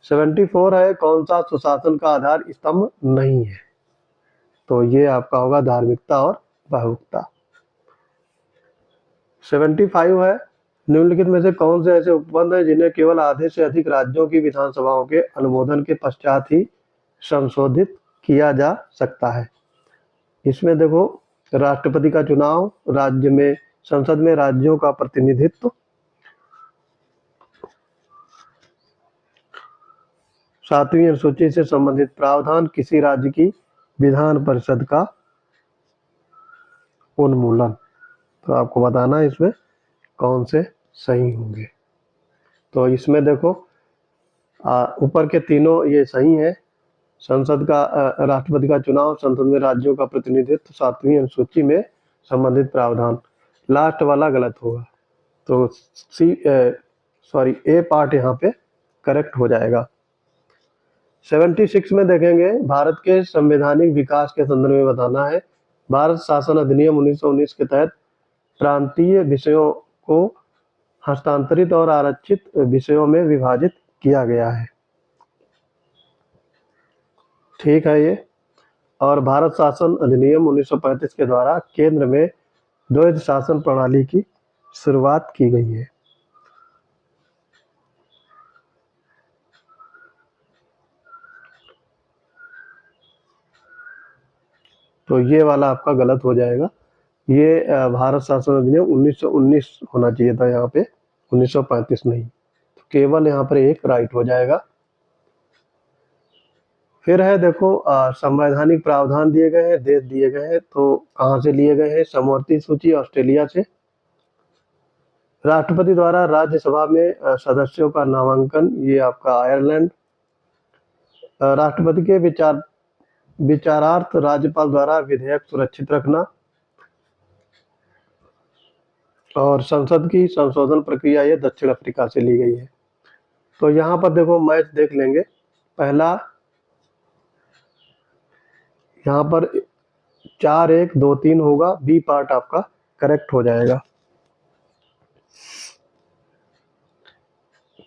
74 है, कौन सा सुशासन का आधार स्तंभ नहीं है? तो ये आपका होगा धार्मिकता और भावुकता। 75 है, निम्नलिखित में से कौन से ऐसे उपबंध हैं जिन्हें केवल आधे से अधिक राज्यों की विधानसभाओं के अनुमोदन के पश्चात ही संशोधित किया जा सकता है? इसमें देखो, राष्ट्रपति का चुनाव, राज्य में संसद में राज्यों का प्रतिनिधित्व, 7वीं अनुसूची से संबंधित प्रावधान, किसी राज्य की विधान परिषद का उन्मूलन। तो आपको बताना है इसमें कौन से सही होंगे। तो इसमें देखो, ऊपर के तीनों ये सही है। संसद का राष्ट्रपति का चुनाव, संसद में राज्यों का प्रतिनिधित्व, 7वीं अनुसूची में संबंधित प्रावधान। लास्ट वाला गलत होगा, तो ए पार्ट यहाँ पे करेक्ट हो जाएगा। 76 में देखेंगे, भारत के संवैधानिक विकास के संदर्भ में बताना है। भारत शासन अधिनियम 1919 के तहत प्रांतीय विषयों को हस्तांतरित और आरक्षित विषयों में विभाजित किया गया है। ठीक है ये। और भारत शासन अधिनियम 1935 के द्वारा केंद्र में द्वैध शासन प्रणाली की शुरुआत की गई है। तो ये वाला आपका गलत हो जाएगा। ये भारत शासन अधिनियम 1919 होना चाहिए था, यहाँ पे 1935 नहीं। तो केवल यहाँ पर एक राइट हो जाएगा। फिर है देखो, संवैधानिक प्रावधान दिए गए हैं, देश दिए गए हैं, तो कहाँ से लिए गए हैं? समवर्ती सूची ऑस्ट्रेलिया से। राष्ट्रपति द्वारा राज्यसभा में सदस्यों का नामांकन, ये आपका आयरलैंड। राष्ट्रपति के विचारार्थ राज्यपाल द्वारा विधेयक सुरक्षित रखना। और संसद की संशोधन प्रक्रिया ये दक्षिण अफ्रीका से ली गई है। तो यहाँ पर देखो मैच देख लेंगे। पहला यहाँ पर 4-1-2-3 होगा, बी पार्ट आपका करेक्ट हो जाएगा।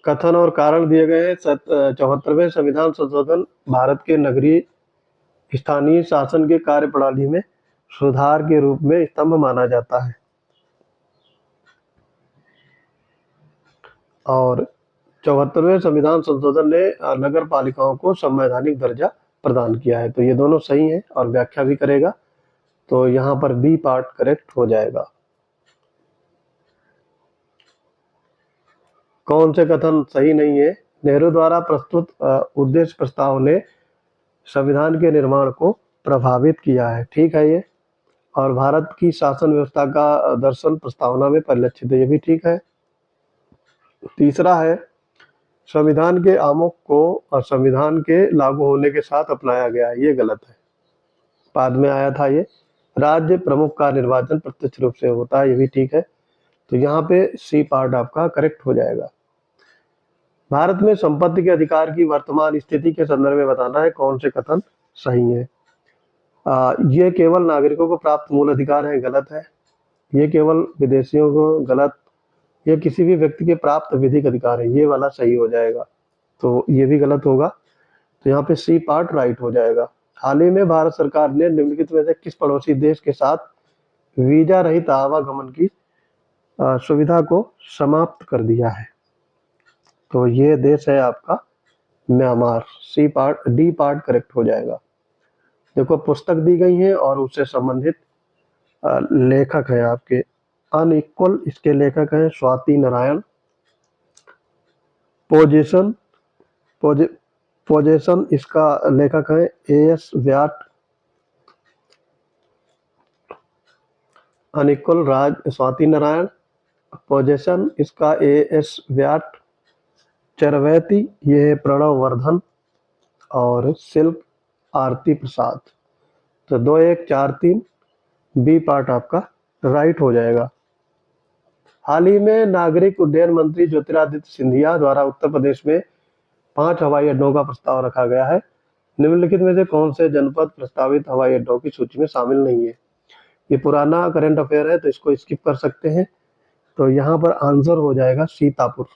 कथन और कारण दिए गए हैं। 74वें संविधान संशोधन भारत के नगरीय स्थानीय शासन के कार्यप्रणाली में सुधार के रूप में स्तंभ माना जाता है। और 74वें संविधान संशोधन ने नगर पालिकाओं को संवैधानिक दर्जा प्रदान किया है। तो ये दोनों सही हैं और व्याख्या भी करेगा। तो यहाँ पर बी पार्ट करेक्ट हो जाएगा। कौन से कथन सही नहीं है? नेहरू द्वारा प्रस्तुत उद्देश्य प्रस्ताव ने संविधान के निर्माण को प्रभावित किया है। ठीक है ये। और भारत की शासन व्यवस्था का दर्शन प्रस्तावना में परिलक्षित है, ये भी ठीक है। तीसरा है, संविधान के आमुख को और संविधान के लागू होने के साथ अपनाया गया है, ये गलत है। बाद में आया था ये। राज्य प्रमुख का निर्वाचन प्रत्यक्ष रूप से होता है, ये भी ठीक है। तो यहाँ पे सी पार्ट आपका करेक्ट हो जाएगा। भारत में संपत्ति के अधिकार की वर्तमान स्थिति के संदर्भ में बताना है कौन से कथन सही है। ये केवल नागरिकों को प्राप्त मूल अधिकार है, गलत है। ये केवल विदेशियों को, गलत। ये किसी भी व्यक्ति के प्राप्त विधिक अधिकार है, ये वाला सही हो जाएगा। तो ये भी गलत होगा। तो यहाँ पे सी पार्ट राइट हो जाएगा। हाल ही में भारत सरकार ने निम्नलिखित में से किस पड़ोसी देश के साथ वीजा रहित आवागमन की सुविधा को समाप्त कर दिया है? तो ये देश है आपका Myanmar. C part, D part correct हो जाएगा। देखो पुस्तक दी गई है और उससे संबंधित लेखक है आपके अनइक्वल, इसके लेखक हैं स्वाति नारायण। पोजीशन पोजीशन इसका लेखक है AS व्याट। अनिकुल राज स्वाति नारायण। पोजीशन इसका एएस व्याट चरवैती, ये है प्रणव वर्धन और शिल्प आरती प्रसाद। तो 2 1 4 3 बी पार्ट आपका राइट हो जाएगा। हाल ही में नागरिक उड्डयन मंत्री ज्योतिरादित्य सिंधिया द्वारा उत्तर प्रदेश में 5 हवाई अड्डों का प्रस्ताव रखा गया है। निम्नलिखित में से कौन से जनपद प्रस्तावित हवाई अड्डों की सूची में शामिल नहीं है? ये पुराना करंट अफेयर है तो इसको स्किप कर सकते हैं। तो यहाँ पर आंसर हो जाएगा सीतापुर।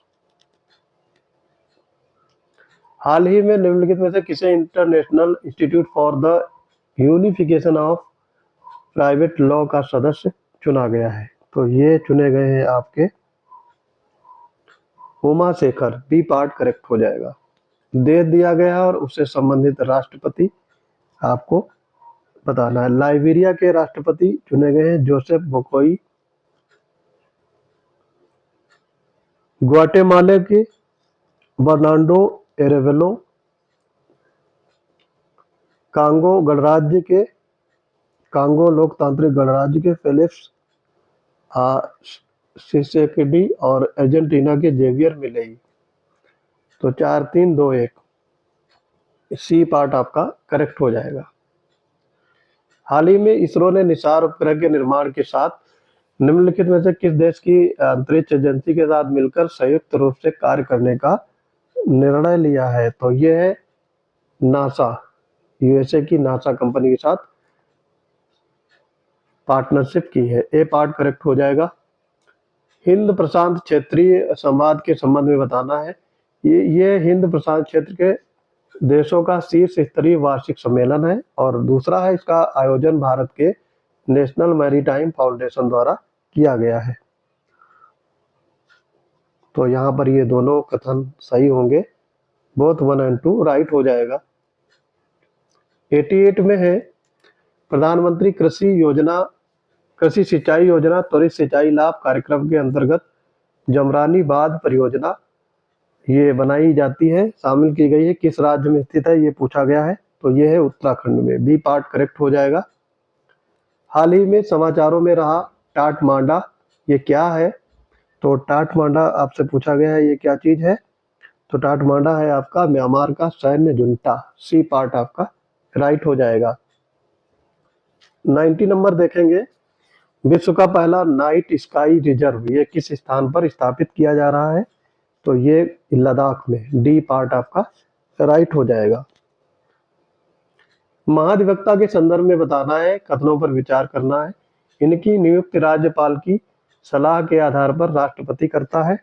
हाल ही में निम्नलिखित में से किसे international institute for the unification of private law का सदस्य चुना गया है? तो ये चुने गए हैं आपके Uma Shekhar. B part correct हो जाएगा। दे दिया गया और उससे संबंधित राष्ट्रपति आपको बताना है। लाइबेरिया के राष्ट्रपति चुने गए हैं जोसेफ बोकोई। ग्वाटेमाला के बर्नार्डो एरेवेलो। कांगो लोकतांत्रिक गणराज्य के फेलिक्स सिसेकेडी और अर्जेंटीना के जेवियर मिलेई। तो 4 3 2 1 सी पार्ट आपका करेक्ट हो जाएगा। हाल ही में इसरो ने निसार उपग्रह के निर्माण के साथ निम्नलिखित में से किस देश की अंतरिक्ष एजेंसी के साथ मिलकर संयुक्त रूप से कार्य करने का निर्णय लिया है? तो ये है नासा। यूएसए की नासा कंपनी के साथ पार्टनरशिप की है। ए पार्ट करेक्ट हो जाएगा। हिंद प्रशांत क्षेत्रीय संवाद के संबंध में बताना है। ये हिंद प्रशांत क्षेत्र के देशों का शीर्ष स्तरीय वार्षिक सम्मेलन है और दूसरा है इसका आयोजन भारत के नेशनल मैरीटाइम फाउंडेशन द्वारा किया गया है। तो यहाँ पर ये दोनों कथन सही होंगे। बोथ 1 और 2 राइट हो जाएगा। 88 में है प्रधानमंत्री कृषि सिंचाई योजना त्वरित सिंचाई लाभ कार्यक्रम के अंतर्गत जमरानी बांध परियोजना ये बनाई जाती है, शामिल की गई है। किस राज्य में स्थित है ये पूछा गया है। तो ये है उत्तराखंड में। बी पार्ट करेक्ट हो जाएगा। हाल ही में समाचारों में रहा टाट मांडा, ये क्या है? तो टाट मांडा आपसे पूछा गया है ये क्या चीज है? तो टाट मांडा है आपका म्यांमार का सैन्य जुंटा। सी पार्ट आपका राइट हो जाएगा। 90 नंबर देखेंगे। विश्व का पहला नाइट स्काई रिजर्व ये किस स्थान पर स्थापित किया जा रहा है? तो ये लद्दाख में। डी पार्ट आपका राइट हो जाएगा। महाधिवक्ता के संदर्भ में बताना है, कथनों पर विचार करना है। इनकी नियुक्ति राज्यपाल की सलाह के आधार पर राष्ट्रपति करता है।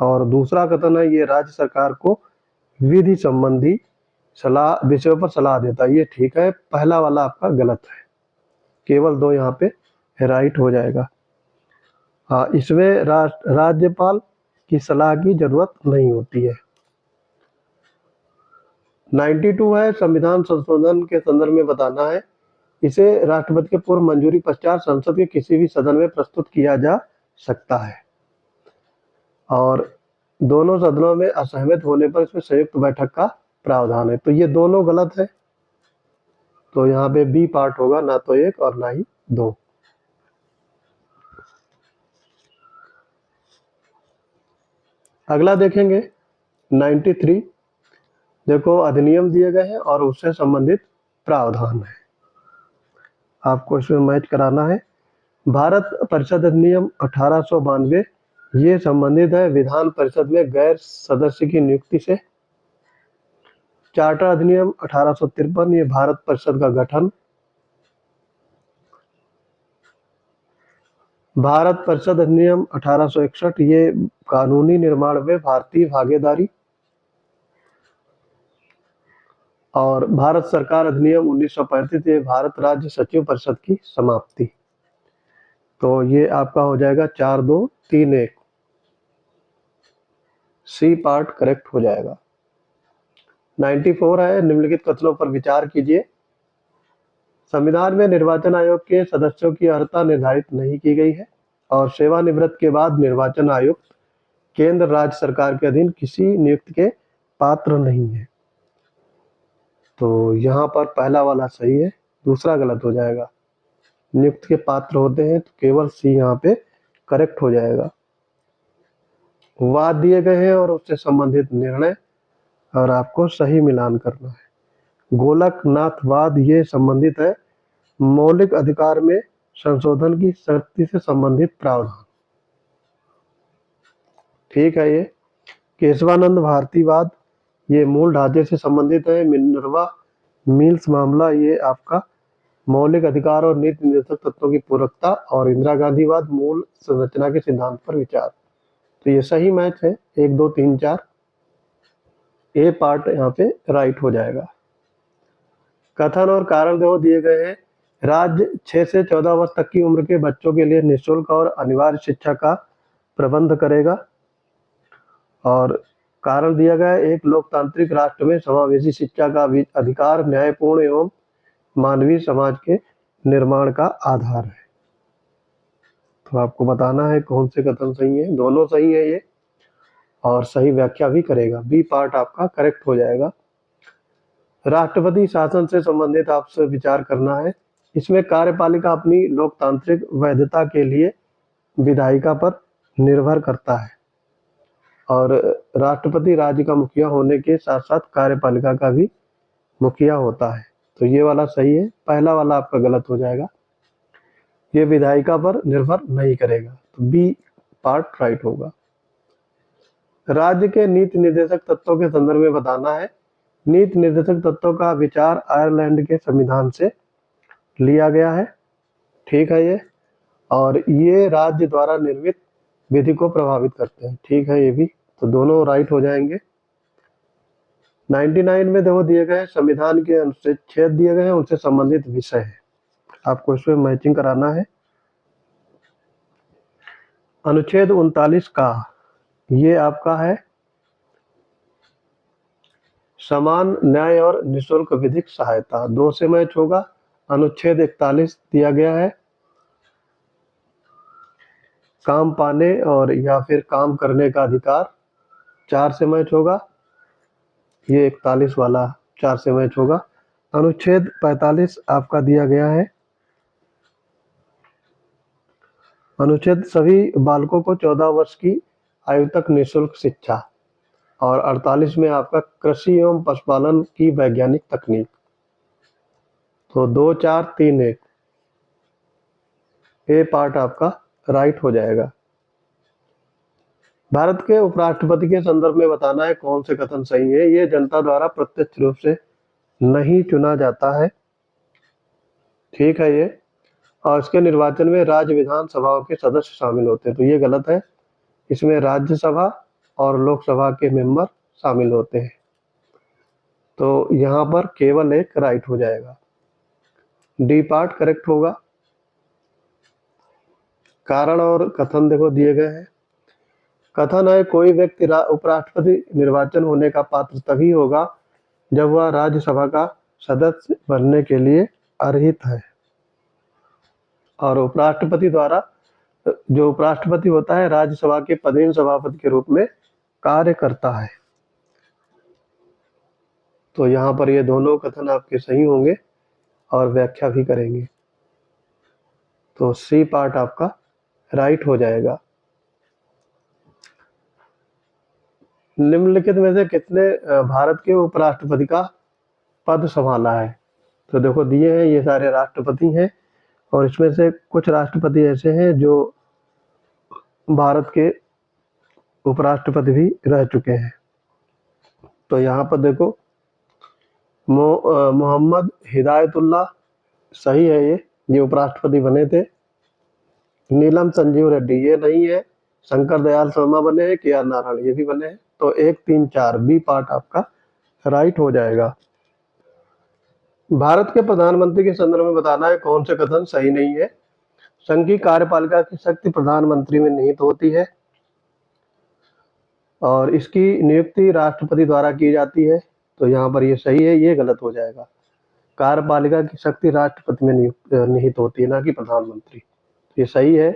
और दूसरा कथन है ये राज्य सरकार को विधि संबंधी विषयों पर सलाह देता है। ये ठीक है। पहला वाला आपका गलत है। केवल 2 यहाँ पे राइट हो जाएगा। हाँ, इसमें राज्यपाल की सलाह की जरूरत नहीं होती है। 92 है संविधान संशोधन के संदर्भ में बताना है। इसे राष्ट्रपति के पूर्व मंजूरी पश्चात संसद के किसी भी सदन में प्रस्तुत किया जा सकता है और दोनों सदनों में असहमत होने पर इसमें संयुक्त बैठक का प्रावधान है। तो ये दोनों गलत है। तो यहाँ पे बी पार्ट होगा, ना तो 1 और ना ही 2। अगला देखेंगे 93। देखो अधिनियम दिए गए हैं और उससे संबंधित प्रावधान है, आपको इसमें मैच कराना है। भारत परिषद अधिनियम 1892 ये संबंधित है विधान परिषद में गैर सदस्य की नियुक्ति से। चार्टर अधिनियम 1853 ये भारत परिषद का गठन। भारत परिषद अधिनियम 1861 ये कानूनी निर्माण में भारतीय भागीदारी। और भारत सरकार अधिनियम 1935 ये भारत राज्य सचिव परिषद की समाप्ति। तो ये आपका हो जाएगा 4 2 3 1। सी पार्ट करेक्ट हो जाएगा। 94 है निम्नलिखित कथनों पर विचार कीजिए। संविधान में निर्वाचन आयोग के सदस्यों की अर्हता निर्धारित नहीं की गई है और सेवानिवृत्त के बाद निर्वाचन आयुक्त केंद्र राज्य सरकार के अधीन किसी नियुक्ति के पात्र नहीं है। तो यहाँ पर पहला वाला सही है, दूसरा गलत हो जाएगा। नियुक्त के पात्र होते हैं, तो केवल सी यहाँ पे करेक्ट हो जाएगा। वाद दिए गए हैं और उससे संबंधित निर्णय, और आपको सही मिलान करना है। गोलकनाथवाद ये संबंधित है मौलिक अधिकार में संशोधन की शक्ति से संबंधित प्रावधान। ठीक है। ये केशवानंद भारतीवाद ये मूल ढांचे से संबंधित है। मिनर्वा मिल्स मामला ये आपका मौलिक अधिकार और नीति निर्देशक तत्वों की पूरकता, और इंदिरा गांधीवाद मूल संरचना के सिद्धांत पर विचार। तो ये सही मैच है, 1 2 3 4 ए पार्ट यहाँ पे राइट हो जाएगा। कथन और कारण देखो दिए गए हैं। राज्य 6 से 14 वर्ष तक की उम्र के बच्चों के लिए निःशुल्क और अनिवार्य शिक्षा का प्रबंध करेगा। और कारण दिया गया है, एक लोकतांत्रिक राष्ट्र में समावेशी शिक्षा का अधिकार न्यायपूर्ण एवं मानवीय समाज के निर्माण का आधार है। तो आपको बताना है कौन से कथन सही है। दोनों सही है ये, और सही व्याख्या भी करेगा। बी पार्ट आपका करेक्ट हो जाएगा। राष्ट्रपति शासन से संबंधित आपसे विचार करना है। इसमें कार्यपालिका अपनी लोकतांत्रिक वैधता के लिए विधायिका पर निर्भर करता है, और राष्ट्रपति राज्य का मुखिया होने के साथ साथ कार्यपालिका का भी मुखिया होता है। तो ये वाला सही है, पहला वाला आपका गलत हो जाएगा। ये विधायिका पर निर्भर नहीं करेगा, तो बी पार्ट राइट होगा। राज्य के नीति निर्देशक तत्वों के संदर्भ में बताना है। नीति निर्देशक तत्वों का विचार आयरलैंड के संविधान से लिया गया है। ठीक है ये, और ये राज्य द्वारा निर्मित विधि को प्रभावित करते हैं। ठीक है ये भी, तो दोनों राइट हो जाएंगे। 99 में देखो दिए गए संविधान के अनुच्छेद दिए गए हैं, उनसे संबंधित विषय है, आपको इसमें मैचिंग कराना है। अनुच्छेद 39 का ये आपका है समान न्याय और निःशुल्क विधिक सहायता, 2 से मैच होगा। अनुच्छेद 41 दिया गया है काम पाने और या फिर काम करने का अधिकार, 4 से मैच होगा। ये 41 वाला 4 से मैच होगा। अनुच्छेद 45 आपका दिया गया है अनुच्छेद सभी बालकों को 14 वर्ष की आयु तक निःशुल्क शिक्षा, और 48 में आपका कृषि एवं पशुपालन की वैज्ञानिक तकनीक। तो 2 4 3 1 ए पार्ट आपका राइट हो जाएगा। भारत के उपराष्ट्रपति के संदर्भ में बताना है कौन से कथन सही है। ये जनता द्वारा प्रत्यक्ष रूप से नहीं चुना जाता है। ठीक है ये, और इसके निर्वाचन में राज्य विधानसभाओं के सदस्य शामिल होते हैं। तो ये गलत है, इसमें राज्यसभा और लोकसभा के मेंबर शामिल होते हैं। तो यहाँ पर केवल एक राइट हो जाएगा, डी पार्ट करेक्ट होगा। कारण और कथन देखो दिए गए हैं। कथन है कोई व्यक्ति उपराष्ट्रपति निर्वाचन होने का पात्र तभी होगा जब वह राज्यसभा का सदस्य बनने के लिए अर्हित है, और उपराष्ट्रपति द्वारा जो उपराष्ट्रपति होता है राज्यसभा के पदेन सभापति के रूप में कार्य करता है। तो यहाँ पर ये दोनों कथन आपके सही होंगे और व्याख्या भी करेंगे। तो सी पार्ट आपका राइट हो जाएगा। निम्नलिखित में से किसने भारत के उपराष्ट्रपति का पद संभाला है? तो देखो दिए हैं, ये सारे राष्ट्रपति हैं, और इसमें से कुछ राष्ट्रपति ऐसे हैं जो भारत के उपराष्ट्रपति भी रह चुके हैं। तो यहाँ पर देखो मोहम्मद हिदायतुल्लाह सही है, ये उपराष्ट्रपति बने थे। नीलम संजीव रेड्डी ये नहीं है। शंकर दयाल शर्मा बने हैं, के आर नारायण ये भी बने हैं। तो 1 3 4 बी पार्ट आपका राइट हो जाएगा। भारत के प्रधानमंत्री के संदर्भ में बताना है कौन से कथन सही नहीं है। संघ की कार्यपालिका की शक्ति प्रधानमंत्री में निहित होती है, और इसकी नियुक्ति राष्ट्रपति द्वारा की जाती है। तो यहाँ पर ये सही है, ये गलत हो जाएगा। कार्यपालिका की शक्ति राष्ट्रपति में निहित होती है, ना कि प्रधानमंत्री। ये सही है,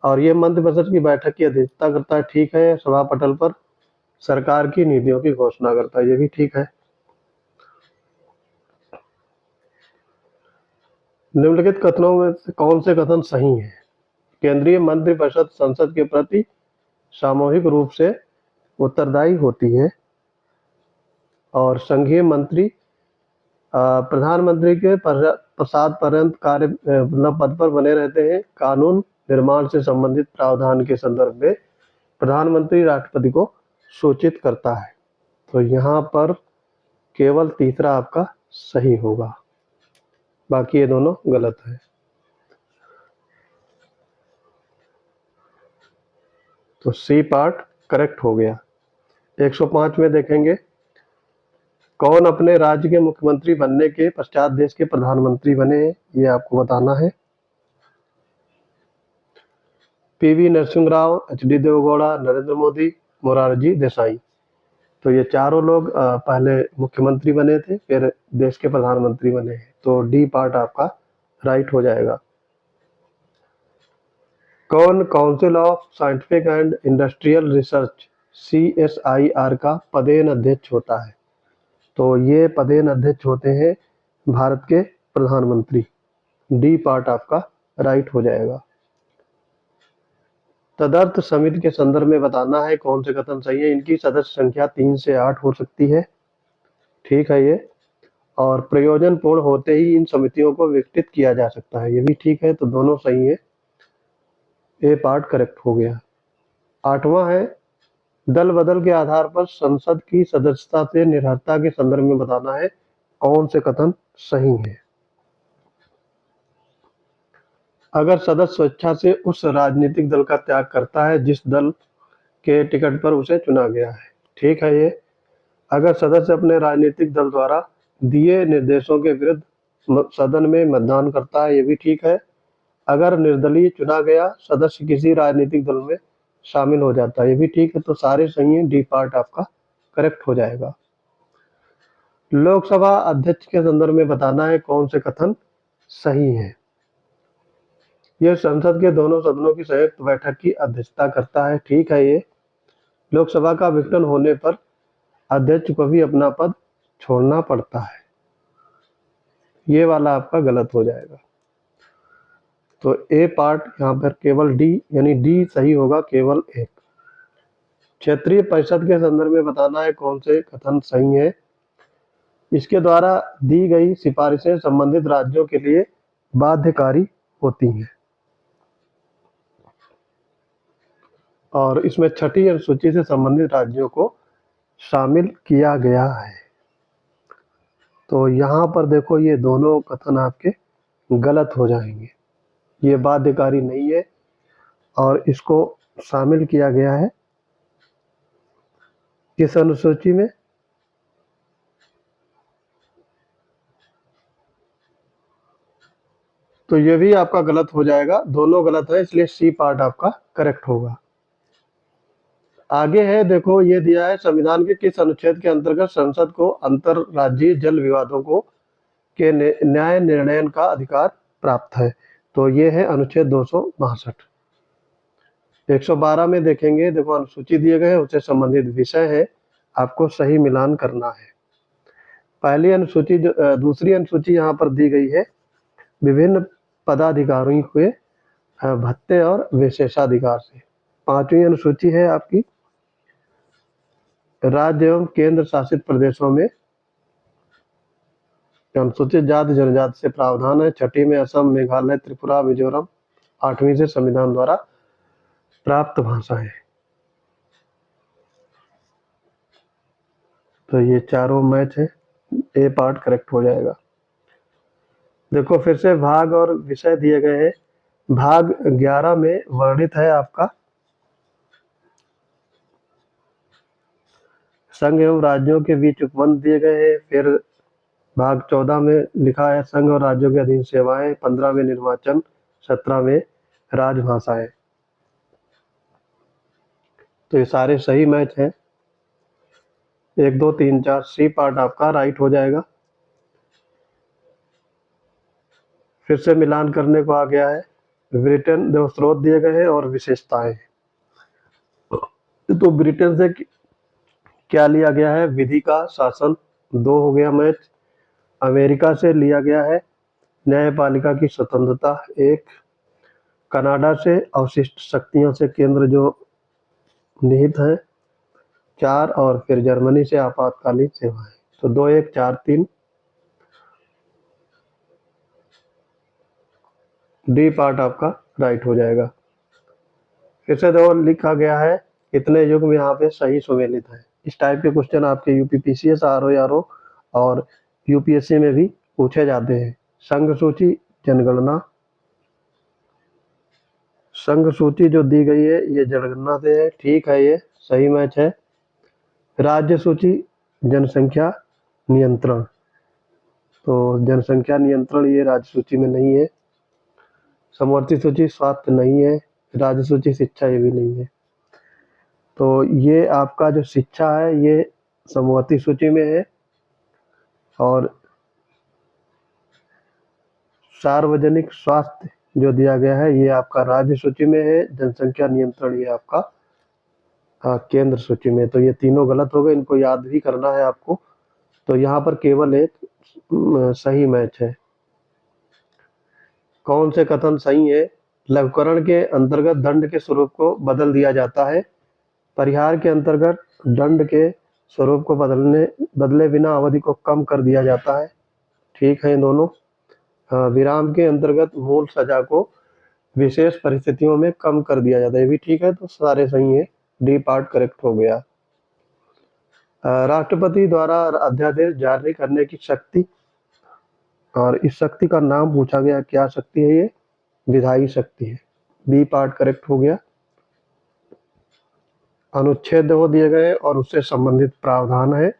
और ये मंत्रिपरिषद की बैठक की अध्यक्षता करता है। ठीक है। सभा पटल पर सरकार की नीतियों की घोषणा करता है, ये भी ठीक है। निम्नलिखित कथनों में से कौन से कथन सही हैं? केंद्रीय मंत्रिपरिषद संसद के प्रति सामूहिक रूप से उत्तरदायी होती है और संघीय मंत्री प्रधानमंत्री के प्रसाद पर्यंत कार्य मतलब पद पर बने रहते हैं। कानून निर्माण से संबंधित प्रावधान के संदर्भ में प्रधानमंत्री राष्ट्रपति को सूचित करता है। तो यहाँ पर केवल तीसरा आपका सही होगा, बाकी ये दोनों गलत है। तो सी पार्ट करेक्ट हो गया। 105 में देखेंगे, कौन अपने राज्य के मुख्यमंत्री बनने के पश्चात देश के प्रधानमंत्री बने हैं, ये आपको बताना है। पीवी नरसिंह राव, एचडी देवेगौड़ा, नरेंद्र मोदी, मोरारजी देसाई। तो ये चारों लोग पहले मुख्यमंत्री बने थे, फिर देश के प्रधानमंत्री बने हैं। तो डी पार्ट आपका राइट हो जाएगा। कौन council of scientific and industrial research CSIR का पदेन अध्यक्ष होता है? तो ये पदेन अध्यक्ष होते हैं भारत के प्रधानमंत्री। डी पार्ट आपका राइट हो जाएगा। तदर्थ समिति के संदर्भ में बताना है कौन से कथन सही है। इनकी सदस्य संख्या 3 से 8 हो सकती है, ठीक है ये। और प्रयोजन पूर्ण होते ही इन समितियों को विघटित किया जा सकता है, ये भी ठीक है। तो दोनों सही है, ए पार्ट करेक्ट हो गया। 8वां है, दल बदल के आधार पर संसद की सदस्यता से निर्भरता के संदर्भ में बताना है कौन से कथन सही है। अगर सदस्य स्वेच्छा से उस राजनीतिक दल का त्याग करता है जिस दल के टिकट पर उसे चुना गया है, ठीक है ये। अगर सदस्य अपने राजनीतिक दल द्वारा दिए निर्देशों के विरुद्ध सदन में मतदान करता है, ये भी ठीक है। अगर निर्दलीय चुना गया सदस्य किसी राजनीतिक दल में शामिल हो जाता है, ये भी ठीक है। तो सारे सही हैं, डी पार्ट आपका करेक्ट हो जाएगा। लोकसभा अध्यक्ष के संदर्भ में बताना है कौन से कथन सही है। यह संसद के दोनों सदनों की संयुक्त बैठक की अध्यक्षता करता है, ठीक है ये। लोकसभा का विघटन होने पर अध्यक्ष को भी अपना पद छोड़ना पड़ता है, ये वाला आपका गलत हो जाएगा। तो ए पार्ट यहाँ पर केवल डी, यानी डी सही होगा, केवल एक। क्षेत्रीय परिषद के संदर्भ में बताना है कौन से कथन सही है। इसके द्वारा दी गई सिफारिशें संबंधित राज्यों के लिए बाध्यकारी होती हैं और इसमें छठी अनुसूची से संबंधित राज्यों को शामिल किया गया है। तो यहाँ पर देखो ये दोनों कथन आपके गलत हो जाएंगे, ये बाध्यकारी नहीं है और इसको शामिल किया गया है किस अनुसूची में? तो ये भी आपका गलत हो जाएगा, दोनों गलत है, इसलिए सी पार्ट आपका करेक्ट होगा। आगे है, देखो ये दिया है, संविधान के किस अनुच्छेद के अंतर्गत संसद को अंतरराज्यीय जल विवादों को के न्याय निर्णय का अधिकार प्राप्त है? तो ये है अनुच्छेद 262। 112 में देखेंगे, देखो अनुसूची दिए गए हैं, उससे संबंधित विषय है, आपको सही मिलान करना है। पहली अनुसूची दूसरी अनुसूची यहाँ पर दी गई है विभिन्न पदाधिकारियों के भत्ते और विशेषाधिकार से। 5वीं अनुसूची है आपकी राज्य एवं केंद्र शासित प्रदेशों में अनुसूचित जाति जनजाति से प्रावधान है। 6ठी में असम, मेघालय, त्रिपुरा, मिजोरम। 8वीं से संविधान द्वारा प्राप्त भाषा है। तो ये चारों मैच है, ए पार्ट करेक्ट हो जाएगा। देखो फिर से भाग और विषय दिए गए हैं। भाग 11 में वर्णित है आपका संघ एवं राज्यों के बीच उपबंध दिए गए हैं। फिर भाग 14 में लिखा है संघ और राज्यों के अधीन सेवाएं। 15 में निर्वाचन, 17 में राजभाषाएं। तो ये सारे सही मैच हैं, 1 2 3 4 सी पार्ट आपका राइट हो जाएगा। फिर से मिलान करने को आ गया है। ब्रिटेन, दो स्रोत दिए गए हैं और विशेषताएं। तो ब्रिटेन से क्या लिया गया है? विधि का शासन, 2 हो गया मैच। अमेरिका से लिया गया है न्यायपालिका की स्वतंत्रता 1, कनाडा से अवशिष्ट शक्तियों से केंद्र जो निहित है 4, और फिर जर्मनी से आपातकालीन सेवाएं। तो 2, 1, 4, 3 डी पार्ट आपका राइट हो जाएगा। फिर से दो लिखा गया है कितने युग्म यहाँ पे सही सुमेलित है। इस टाइप के क्वेश्चन आपके यूपीपीसीएस, आरओ और यूपीएससी में भी पूछे जाते हैं। संघ सूची जनगणना, संघ सूची जो दी गई है ये जनगणना से है, ठीक है, ये सही मैच है। राज्य सूची जनसंख्या नियंत्रण, तो जनसंख्या नियंत्रण ये राज्य सूची में नहीं है। समवर्ती सूची स्वास्थ्य नहीं है। राज्य सूची शिक्षा ये भी नहीं है। तो ये आपका जो शिक्षा है ये समवर्ती सूची में है, और सार्वजनिक स्वास्थ्य जो दिया गया है ये आपका राज्य सूची में है। जनसंख्या नियंत्रण ये आपका केंद्र सूची में। तो ये तीनों गलत हो गए, इनको याद भी करना है आपको। तो यहाँ पर केवल एक सही मैच है। कौन से कथन सही है? लघुकरण के अंतर्गत दंड के स्वरूप को बदल दिया जाता है। परिहार के अंतर्गत दंड के स्वरूप को बदले बिना अवधि को कम कर दिया जाता है, ठीक है दोनों। विराम के अंतर्गत मूल सजा को विशेष परिस्थितियों में कम कर दिया जाता है, ये भी ठीक है। तो सारे सही है, डी पार्ट करेक्ट हो गया। राष्ट्रपति द्वारा अध्यादेश जारी करने की शक्ति, और इस शक्ति का नाम पूछा गया, क्या शक्ति है ये? विधायी शक्ति है, बी पार्ट करेक्ट हो गया। अनुच्छेद हो दिए गए और उससे संबंधित प्रावधान है,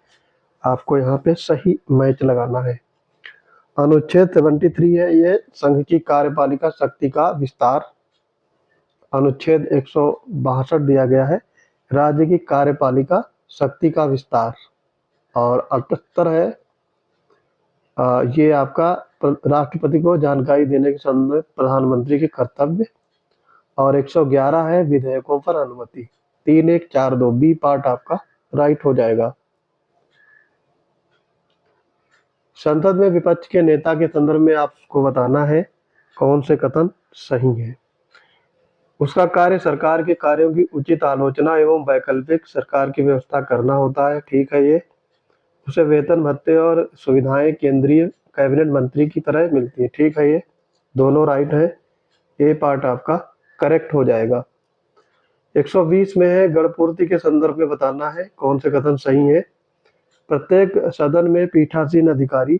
आपको यहाँ पे सही मैच लगाना है। अनुच्छेद 73 है ये संघ की कार्यपालिका शक्ति का विस्तार। अनुच्छेद 162 दिया गया है राज्य की कार्यपालिका शक्ति का विस्तार। और 78 है ये आपका राष्ट्रपति को जानकारी देने के संबंध में प्रधानमंत्री के कर्तव्य। और 111 है विधेयकों पर अनुमति। 3, 1, 4, 2 बी पार्ट आपका राइट हो जाएगा। संसद में विपक्ष के नेता के संदर्भ में आपको बताना है कौन से कथन सही है। उसका कार्य सरकार के कार्यों की उचित आलोचना एवं वैकल्पिक सरकार की व्यवस्था करना होता है, ठीक है ये। उसे वेतन भत्ते और सुविधाएं केंद्रीय कैबिनेट मंत्री की तरह मिलती है, ठीक है ये। दोनों राइट है, ए पार्ट आपका करेक्ट हो जाएगा। 120 में है गणपूर्ति के संदर्भ में बताना है कौन से कथन सही है। प्रत्येक सदन में पीठासीन अधिकारी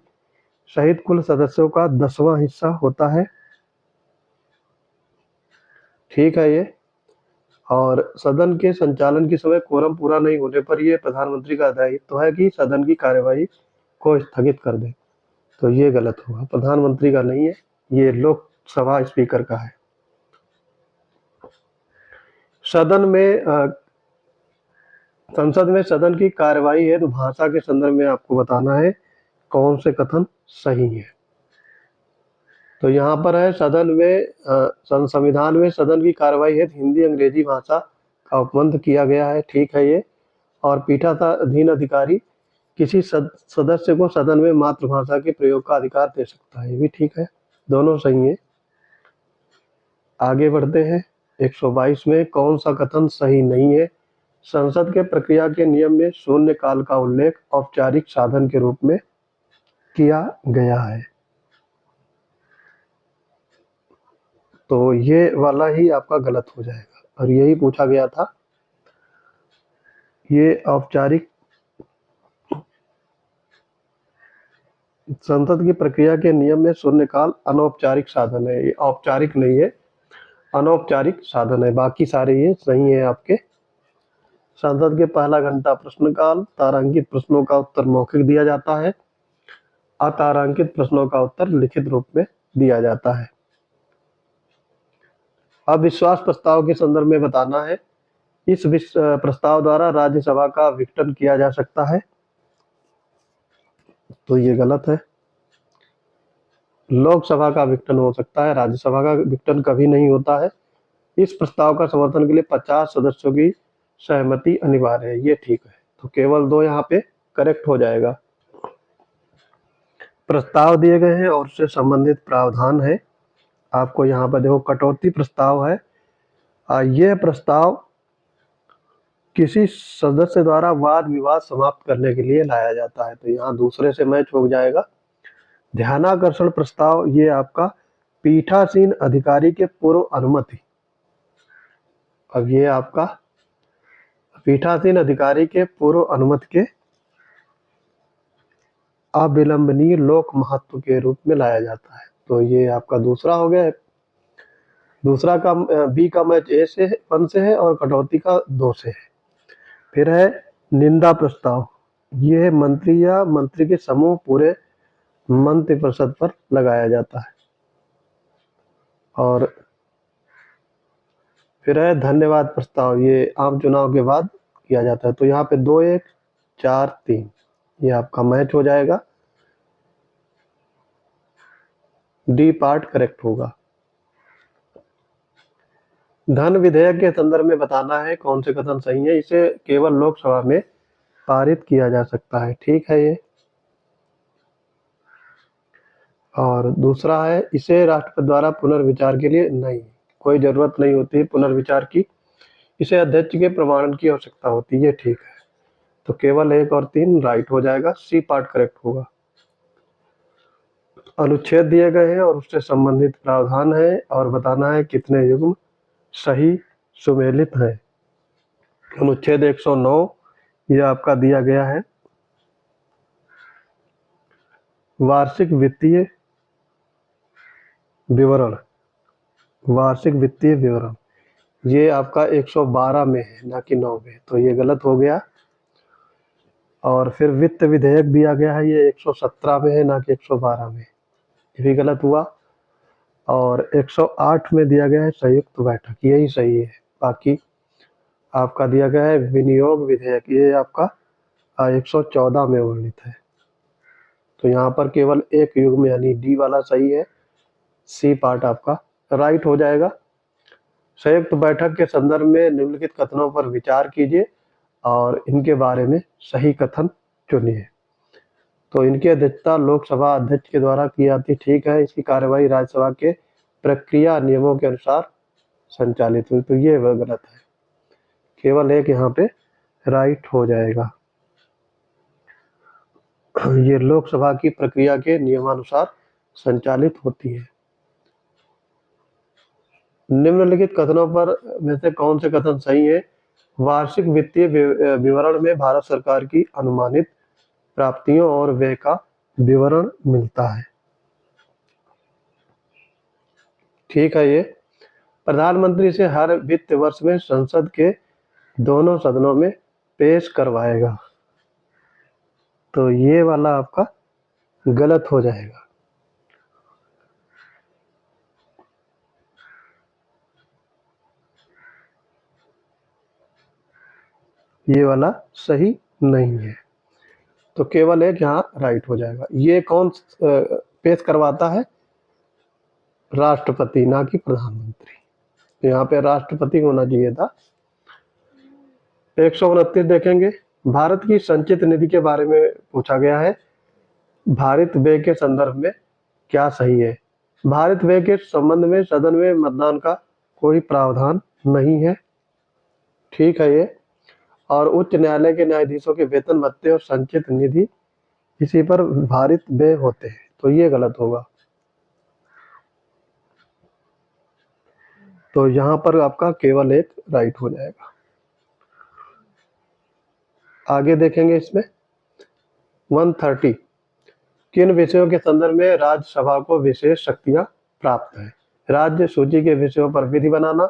सहित कुल सदस्यों का 10वां हिस्सा होता है, ठीक है ये। और सदन के संचालन के समय कोरम पूरा नहीं होने पर यह प्रधानमंत्री का दायित्व है कि सदन की कार्यवाही को स्थगित कर दे। तो ये गलत होगा, प्रधानमंत्री का नहीं है, ये लोकसभा स्पीकर का है। संसद में सदन की कार्यवाही है तो भाषा के संदर्भ में आपको बताना है कौन से कथन सही है। तो यहाँ पर है सदन में संविधान में सदन की कार्यवाही है हिंदी अंग्रेजी भाषा का उपबंध किया गया है, ठीक है ये। और पीठासीन अधिकारी किसी सदस्य को सदन में मातृभाषा के प्रयोग का अधिकार दे सकता है, ये भी ठीक है। दोनों सही है। आगे बढ़ते हैं। 122 में कौन सा कथन सही नहीं है? संसद के प्रक्रिया के नियम में शून्य काल का उल्लेख औपचारिक साधन के रूप में किया गया है। तो ये वाला ही आपका गलत हो जाएगा, और यही पूछा गया था। ये औपचारिक संसद की प्रक्रिया के नियम में शून्यकाल अनौपचारिक साधन है, ये औपचारिक नहीं है, अनौपचारिक साधन है। बाकी सारे ये सही है आपके। संसद के पहला घंटा प्रश्नकाल, तारांकित प्रश्नों का उत्तर मौखिक दिया जाता है, अतारांकित प्रश्नों का उत्तर लिखित रूप में दिया जाता है। अब विश्वास प्रस्ताव के संदर्भ में बताना है। इस प्रस्ताव द्वारा राज्यसभा का विघटन किया जा सकता है, तो ये गलत है। लोकसभा का विघटन हो सकता है, राज्यसभा का विघटन कभी नहीं होता है। इस प्रस्ताव का समर्थन के लिए 50 सदस्यों की सहमति अनिवार्य है, ये ठीक है। तो केवल 2 यहाँ पे करेक्ट हो जाएगा। प्रस्ताव दिए गए हैं और उससे संबंधित प्रावधान है। आपको यहाँ पर देखो कटौती प्रस्ताव है। यह प्रस्ताव किसी सदस्य द्वारा वाद विवाद समाप्त करने के लिए लाया जाता है। तो यहाँ दूसरे से मैच हो जाएगा। ध्यानाकर्षण प्रस्ताव, ये आपका पीठासीन अधिकारी के पूर्व अनुमति। अब ये आपका पीठासीन अधिकारी के पूर्व अनुमति के अविलंबनीय लोक महत्व के रूप में लाया जाता है। तो ये आपका दूसरा हो गया। दूसरा का बी का मैच ए से 1 से है और कटौती का 2 से है। फिर है निंदा प्रस्ताव। ये है मंत्री या मंत्री के समूह पूरे मंत्रिपरिषद पर लगाया जाता है। और फिर है धन्यवाद प्रस्ताव। ये आम चुनाव के बाद किया जाता है। तो यहाँ पे 2 1 4 3 ये आपका मैच हो जाएगा। डी पार्ट करेक्ट होगा। धन विधेयक के संदर्भ में बताना है कौन से कथन सही है। इसे केवल लोकसभा में पारित किया जा सकता है। ठीक है ये। और दूसरा है इसे राष्ट्रपति द्वारा पुनर्विचार के लिए नहीं, कोई जरूरत नहीं होती पुनर्विचार की। इसे अध्यक्ष के प्रमाणन की आवश्यकता होती है। ठीक है। तो केवल 1 और 3 राइट हो जाएगा। सी पार्ट करेक्ट होगा। अनुच्छेद दिए गए हैं और उससे संबंधित प्रावधान है और बताना है कितने युग्म सही सुमेलित है। अनुच्छेद 109 ये आपका दिया गया है। वार्षिक वित्तीय विवरण, वार्षिक वित्तीय विवरण ये आपका 112 में है ना कि 9 में, तो ये गलत हो गया। और फिर वित्त विधेयक दिया गया है, ये 117 में है ना कि 112 में, ये भी गलत हुआ। और 108 में दिया गया है संयुक्त बैठक, यही सही है। बाकी आपका दिया गया है विनियोग विधेयक, ये आपका 114 में वर्णित है। तो यहाँ पर केवल एक युग्म यानी डी वाला सही है। सी पार्ट आपका राइट हो जाएगा। संयुक्त बैठक के संदर्भ में निम्नलिखित कथनों पर विचार कीजिए और इनके बारे में सही कथन चुनिए। तो इनकी अध्यक्षता लोकसभा अध्यक्ष के द्वारा की जाती। ठीक है। इसकी कार्यवाही राज्यसभा के प्रक्रिया नियमों के अनुसार संचालित हुई। तो ये वह गलत है। केवल एक यहाँ पे राइट हो जाएगा। ये लोकसभा की प्रक्रिया के नियमानुसार संचालित होती है। निम्नलिखित कथनों पर में से कौन से कथन सही है। वार्षिक वित्तीय विवरण में भारत सरकार की अनुमानित प्राप्तियों और व्यय का विवरण मिलता है। ठीक है। ये प्रधानमंत्री से हर वित्त वर्ष में संसद के दोनों सदनों में पेश करवाएगा। तो ये वाला आपका गलत हो जाएगा। ये वाला सही नहीं है। तो केवल एक यहाँ राइट हो जाएगा। ये कौन पेश करवाता है, राष्ट्रपति ना कि प्रधानमंत्री। तो यहाँ पे राष्ट्रपति होना चाहिए था। 129 देखेंगे। भारत की संचित निधि के बारे में पूछा गया है। भारित व्यय के संदर्भ में क्या सही है। भारित व्यय के संबंध में सदन में मतदान का कोई प्रावधान नहीं है। ठीक है ये। और उच्च न्यायालय के न्यायाधीशों के वेतन भत्ते और संचित निधि इसी पर भारित व्यय होते हैं। तो ये गलत होगा। तो यहाँ पर आपका केवल एक राइट हो जाएगा। आगे देखेंगे इसमें 130 किन विषयों के संदर्भ में राज्यसभा को विशेष शक्तियां प्राप्त है। राज्य सूची के विषयों पर विधि बनाना,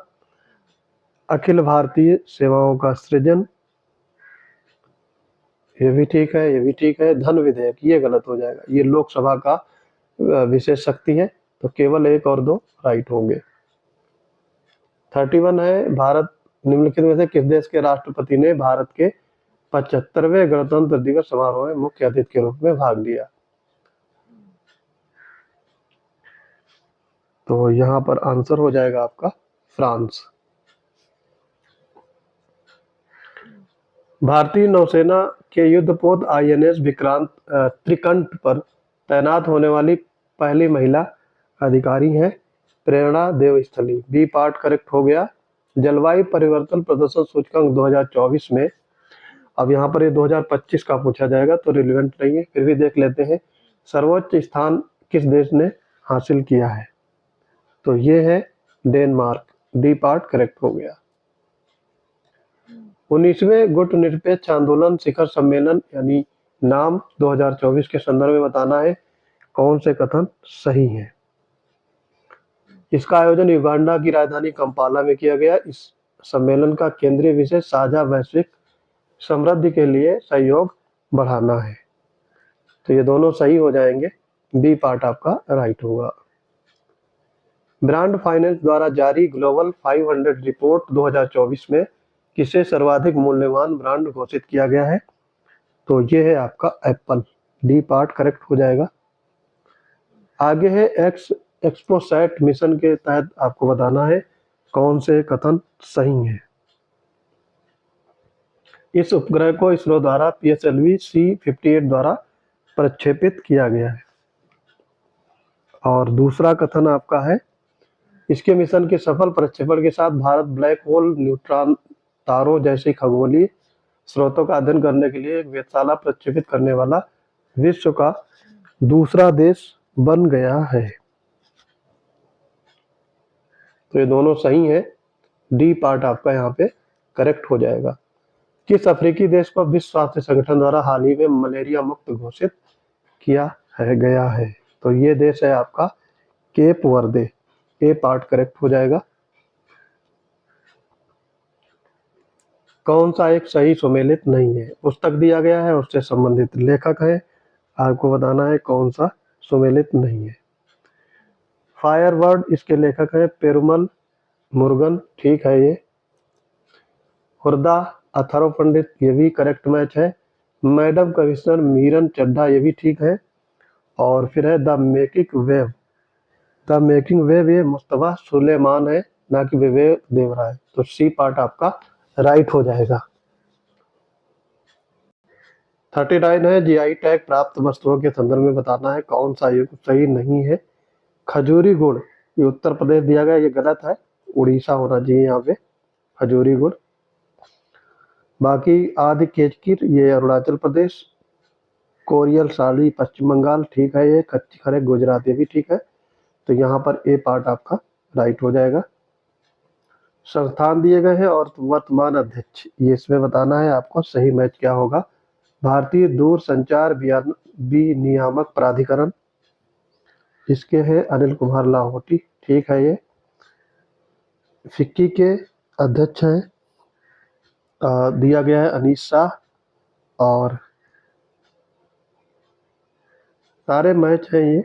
अखिल भारतीय सेवाओं का सृजन, ये भी ठीक है, ये भी ठीक है। धन विधेयक ये गलत हो जाएगा। ये लोकसभा का विशेष शक्ति है। तो केवल 1 और 2 राइट होंगे। 31 है भारत निम्नलिखित में से किस देश के राष्ट्रपति ने भारत के 75वें गणतंत्र दिवस समारोह में मुख्य अतिथि के रूप में भाग लिया। तो यहाँ पर आंसर हो जाएगा आपका फ्रांस। भारतीय नौसेना के युद्धपोत INS विक्रांत त्रिकंठ पर तैनात होने वाली पहली महिला अधिकारी हैं प्रेरणा देवस्थली। बी पार्ट करेक्ट हो गया। जलवायु परिवर्तन प्रदर्शन सूचकांक 2024 में, अब यहाँ पर ये 2025 का पूछा जाएगा तो रिलेवेंट नहीं है, फिर भी देख लेते हैं। सर्वोच्च स्थान किस देश ने हासिल किया है? तो ये है डेनमार्क। डी पार्ट करेक्ट हो गया। 19वें गुटनिरपेक्ष आंदोलन शिखर सम्मेलन यानी नाम 2024 के संदर्भ में बताना है कौन से कथन सही है। इसका आयोजन युगांडा की राजधानी कंपाला में किया गया। इस सम्मेलन का केंद्रीय विषय साझा वैश्विक समृद्धि के लिए सहयोग बढ़ाना है। तो ये दोनों सही हो जाएंगे। बी पार्ट आपका राइट होगा। ब्रांड फाइनेंस द्वारा जारी ग्लोबल 500 रिपोर्ट 2024 में किसे सर्वाधिक मूल्यवान ब्रांड घोषित किया गया है? तो ये है आपका एप्पल। डी पार्ट करेक्ट हो जाएगा। आगे है एक्सपोसैट मिशन के तहत आपको बताना है कौन से कथन सही है। इस उपग्रह को इसरो द्वारा PSLV C-58 द्वारा प्रक्षेपित किया गया है। और दूसरा कथन आपका है इसके मिशन के सफल प्रक्षेपण के साथ भारत ब्लैक होल, न्यूट्रॉन तारों जैसे खगोलीय स्रोतों का अध्ययन करने के लिए एक वेधशाला प्रक्षेपित करने वाला विश्व का दूसरा देश बन गया है। तो ये दोनों सही है। डी पार्ट आपका यहाँ पे करेक्ट हो जाएगा। किस अफ्रीकी देश को विश्व स्वास्थ्य संगठन द्वारा हाल ही में मलेरिया मुक्त घोषित किया गया है? तो ये देश है आपका केप वर्दे। ए पार्ट करेक्ट हो जाएगा। कौन सा एक सही सुमेलित नहीं है? पुस्तक दिया गया है, उससे संबंधित लेखक है, आपको बताना है कौन सा सुमेलित नहीं है। फायरवर्ड इसके लेखक है पेरुमल मुरुगन, ठीक है ये। हुरदा अथर्व पंडित, ये भी करेक्ट मैच है। मैडम कमिश्नर मीरन चड्ढा, ये भी ठीक है। और फिर है the making wave. The making wave ये मुस्तफा सुलेमान है, ना कि विवेक देवराय। तो सी पार्ट आपका राइट हो जाएगा। 39 है जीआई टैग प्राप्त वस्तुओं के संदर्भ में बताना है कौन सा युग सही नहीं है। खजूरी गुड़ ये उत्तर प्रदेश दिया गया, ये गलत है, उड़ीसा होना चाहिए यहाँ पे खजूरी गुड़। बाकी आदि केचकीर ये अरुणाचल प्रदेश, कोरियल साड़ी पश्चिम बंगाल, ठीक है ये। कच्ची खरे गुजरात, ये भी ठीक है। तो यहाँ पर ए पार्ट आपका राइट हो जाएगा। संस्थान दिए गए हैं और वर्तमान अध्यक्ष, ये इसमें बताना है आपको सही मैच क्या होगा। भारतीय दूरसंचार विनियामक प्राधिकरण, इसके हैं अनिल कुमार लाहौटी, ठीक है ये। फिक्की के अध्यक्ष हैं दिया गया है अनीस शाह। और सारे मैच हैं ये।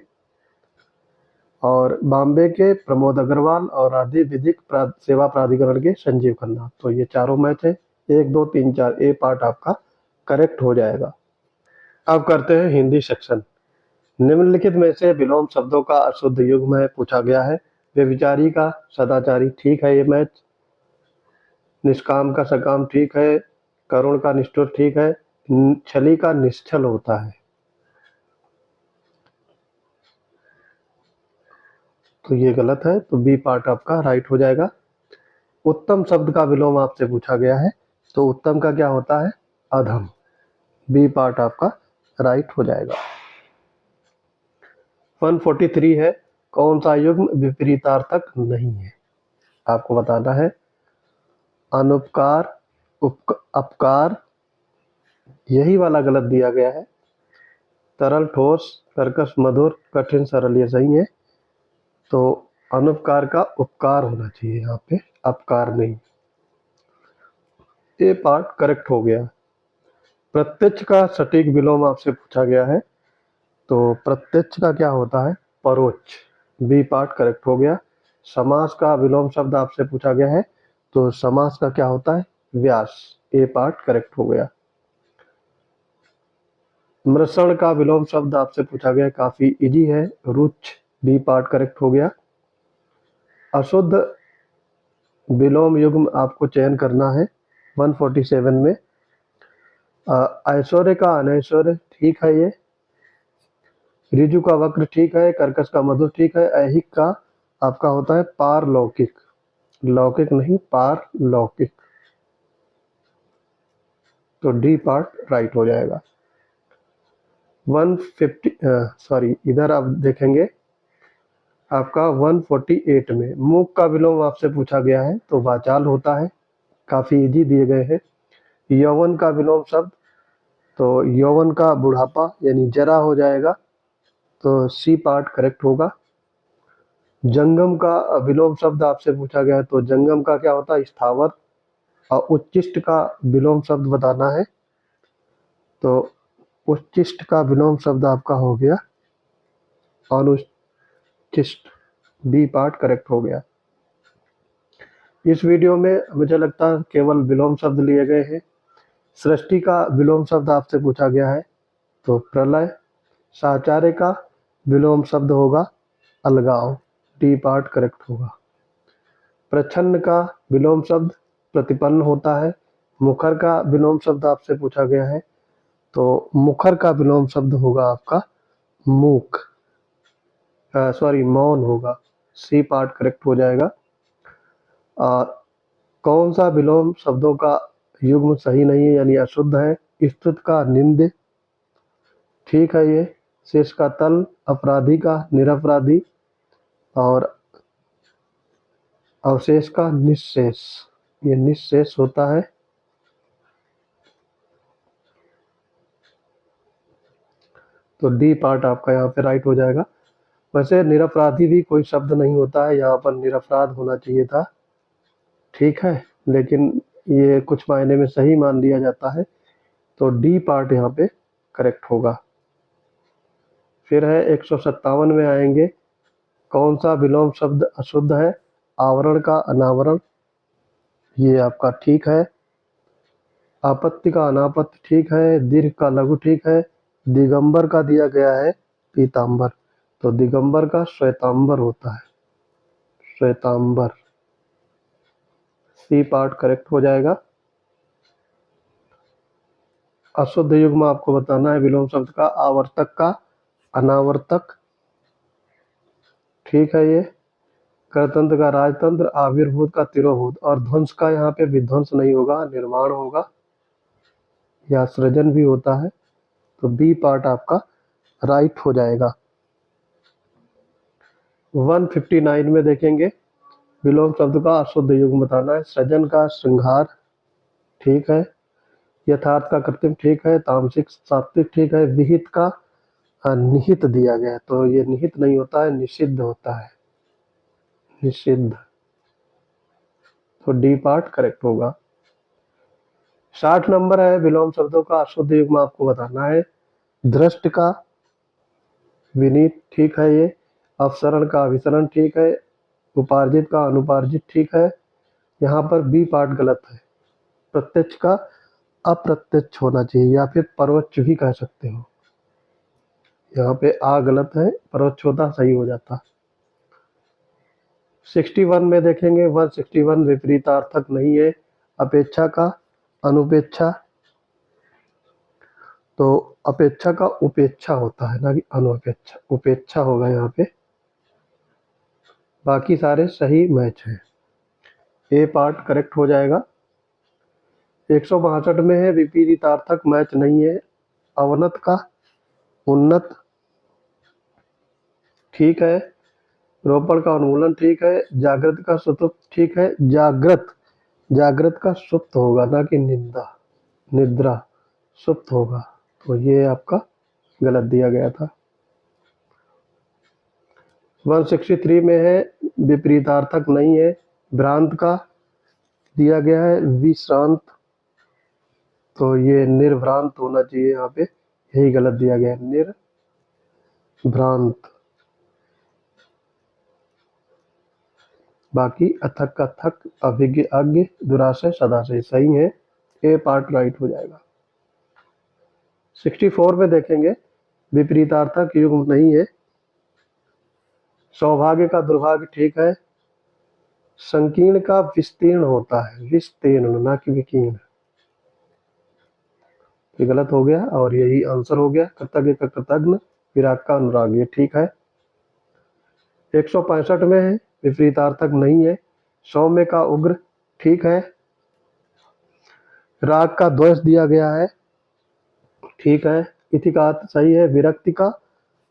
और बॉम्बे के प्रमोद अग्रवाल और राज्य विधिक सेवा प्राधिकरण के संजीव खन्ना। तो ये चारों मैच है। 1 2 3 4 ए पार्ट आपका करेक्ट हो जाएगा। अब करते हैं हिंदी सेक्शन। निम्नलिखित में से विलोम शब्दों का अशुद्ध युग्म है पूछा गया है। व्यभिचारी का सदाचारी, ठीक है ये मैच। निष्काम का सकाम, ठीक है। करुण का निष्ठुर, ठीक है। छली का निश्चल होता है, तो ये गलत है। तो बी पार्ट आपका राइट हो जाएगा। उत्तम शब्द का विलोम आपसे पूछा गया है, तो उत्तम का क्या होता है? अधम। बी पार्ट आपका राइट हो जाएगा। 143 है कौन सा युग्म विपरीतार्थक नहीं है? आपको बताना है अनुपकार, अपकार, यही वाला गलत दिया गया है। तरल ठोस, कर्कश मधुर, कठिन सरल, ये सही है। तो अनुपकार का उपकार होना चाहिए यहाँ पे, अपकार नहीं। ये पार्ट करेक्ट हो गया। प्रत्यक्ष का सटीक विलोम आपसे पूछा गया है, तो प्रत्यक्ष का क्या होता है? परोक्ष। बी पार्ट करेक्ट हो गया। समास का विलोम शब्द आपसे पूछा गया है, तो समास का क्या होता है? व्यास। ए पार्ट करेक्ट हो गया। मृषण का विलोम शब्द आपसे पूछा गया है, काफी इजी है, रुच। बी पार्ट करेक्ट हो गया। अशुद्ध विलोम युग्म आपको चयन करना है 147 में। ऐश्वर्य का अनैश्वर्य, ठीक है ये। ऋजु का वक्र ठीक है, कर्कश का मधुर ठीक है, ऐहिक का आपका होता है पारलौकिक, लौकिक नहीं पारलौकिक। तो डी पार्ट राइट हो जाएगा। 150 इधर आप देखेंगे आपका 148 में मूक का विलोम आपसे पूछा गया है, तो वाचाल होता है, काफी इजी दिए गए हैं। यौवन का विलोम शब्द, तो यौवन का बुढ़ापा यानी जरा हो जाएगा, तो सी पार्ट करेक्ट होगा। जंगम का विलोम शब्द आपसे पूछा गया है, तो जंगम का क्या होता है स्थावर, और उच्चिष्ट का विलोम शब्द बताना है, तो उच्चिष्ट का विलोम शब्द आपका हो गया अनुचिष्ट, बी पार्ट करेक्ट हो गया। इस वीडियो में मुझे लगता है केवल विलोम शब्द लिए गए हैं। सृष्टि का विलोम शब्द आपसे पूछा गया है, तो प्रलय। साचार्य का विलोम शब्द होगा अलगाव, डी पार्ट करेक्ट होगा। प्रच्छन्न का विलोम शब्द प्रतिपन्न होता है। मुखर का विलोम शब्द आपसे पूछा गया है, तो मुखर का विलोम शब्द होगा आपका मूक, मौन होगा, सी पार्ट करेक्ट हो जाएगा। कौन सा विलोम शब्दों का युग्म सही नहीं है यानी अशुद्ध है? स्तुत का निंद ठीक है ये, शेष का तल, अपराधी का निरपराधी, और अवशेष का निःशेष, ये निःशेष होता है। तो डी पार्ट आपका यहाँ पे राइट हो जाएगा। वैसे निरपराधी भी कोई शब्द नहीं होता है, यहाँ पर निरपराध होना चाहिए था, ठीक है, लेकिन ये कुछ मायने में सही मान लिया जाता है, तो डी पार्ट यहाँ पे करेक्ट होगा। फिर है 157 में आएंगे, कौन सा विलोम शब्द अशुद्ध है? आवरण का अनावरण, ये आपका ठीक है। आपत्ति का अनापत्ति ठीक है। दीर्घ का लघु ठीक है। दिगंबर का दिया गया है पीतांबर, तो दिगंबर का श्वेतांबर होता है, श्वेतांबर, सी पार्ट करेक्ट हो जाएगा। अशुद्ध युग्म आपको बताना है विलोम शब्द का, आवर्तक का अनावर्तक, ठीक है ये। करतंत्र का राजतंत्र, आविर्भूत का तिरोभूत, और ध्वंस का यहाँ पे विध्वंस नहीं होगा, निर्माण होगा या सृजन भी होता है, तो बी पार्ट आपका राइट हो जाएगा। 159 में देखेंगे, विलोम शब्द का अशुद्ध युग्म बताना है। सृजन का श्रृंगार ठीक है। यथार्थ का कृत्रिम ठीक है। तामसिक सात्विक ठीक है। विहित का निहित दिया गया है, तो ये निहित नहीं होता है, निषिद्ध होता है, निषिद्ध, तो डी पार्ट करेक्ट होगा। 60 नंबर है, विलोम शब्दों का अशुद्ध युग्म आपको बताना है। दृष्ट का विनीत ठीक है ये। अपसरण का अभिसरण ठीक है। उपार्जित का अनुपार्जित ठीक है। यहाँ पर बी पार्ट गलत है। प्रत्यक्ष का अप्रत्यक्ष होना चाहिए, या फिर परोक्ष भी कह सकते हो। यहाँ पे आ गलत है, परोक्ष होता सही हो जाता। 61 में देखेंगे, 161 विपरीतार्थक नहीं है। अपेक्षा का अनुपेक्षा, तो अपेक्षा का उपेक्षा होता है ना कि अनुपेक्षा, उपेक्षा होगा यहाँ पे। बाकी सारे सही मैच है, ए पार्ट करेक्ट हो जाएगा। 162 में है, विपरीतार्थक मैच नहीं है। अवनत का उन्नत ठीक है। रोपण का उन्मूलन ठीक है। जागृत का सुतुप्त ठीक है। जागृत, जागृत का सुप्त होगा ना कि निंदा, निद्रा, सुप्त होगा, तो ये आपका गलत दिया गया था। 163 में है, विपरीतार्थक नहीं है। भ्रांत का दिया गया है विश्रांत, तो ये निर्भ्रांत होना चाहिए, यहाँ पे यही गलत दिया गया है, निर्भ्रांत। बाकी अथक का थक, अभिज्ञ अज्ञ, दुराशय सदाशय सही है, ए पार्ट राइट हो जाएगा। 64 में देखेंगे, विपरीतार्थक युग्म नहीं है। सौभाग्य का दुर्भाग्य ठीक है। संकीर्ण का विस्तीर्ण होता है, विस्तीर्ण ना कि विकीर्ण, ये गलत हो गया और यही आंसर हो गया। कृतज्ञ का कृतज्ञ, विराग का अनुराग, ये ठीक है। 165 में है, विपरीतार्थक नहीं है। सौम्य का उग्र, ठीक है। राग का द्वेष दिया गया है, ठीक है। इति का अर्थ सही है। विरक्ति का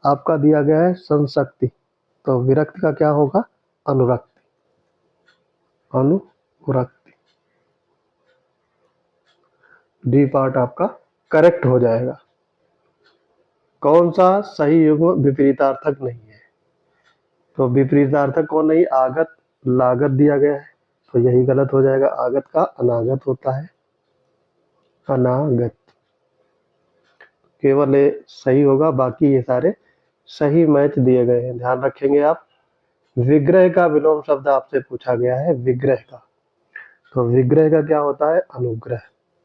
आपका दिया गया है संशक्ति, तो विरक्ति का क्या होगा? अनुरक्ति, अनुरक्ति। डी पार्ट आपका करेक्ट हो जाएगा। कौन सा सही युग्म विपरीतार्थक नहीं है? तो विपरीतार्थक कौन नहीं? आगत, लागत दिया गया है, तो यही गलत हो जाएगा। आगत का अनागत होता है, अनागत। केवल ये सही होगा, बाकी ये सारे सही मैच दिए गए हैं, ध्यान रखेंगे आप। विग्रह का विलोम शब्द आपसे पूछा गया है, विग्रह का। तो विग्रह का क्या होता है? अनुग्रह,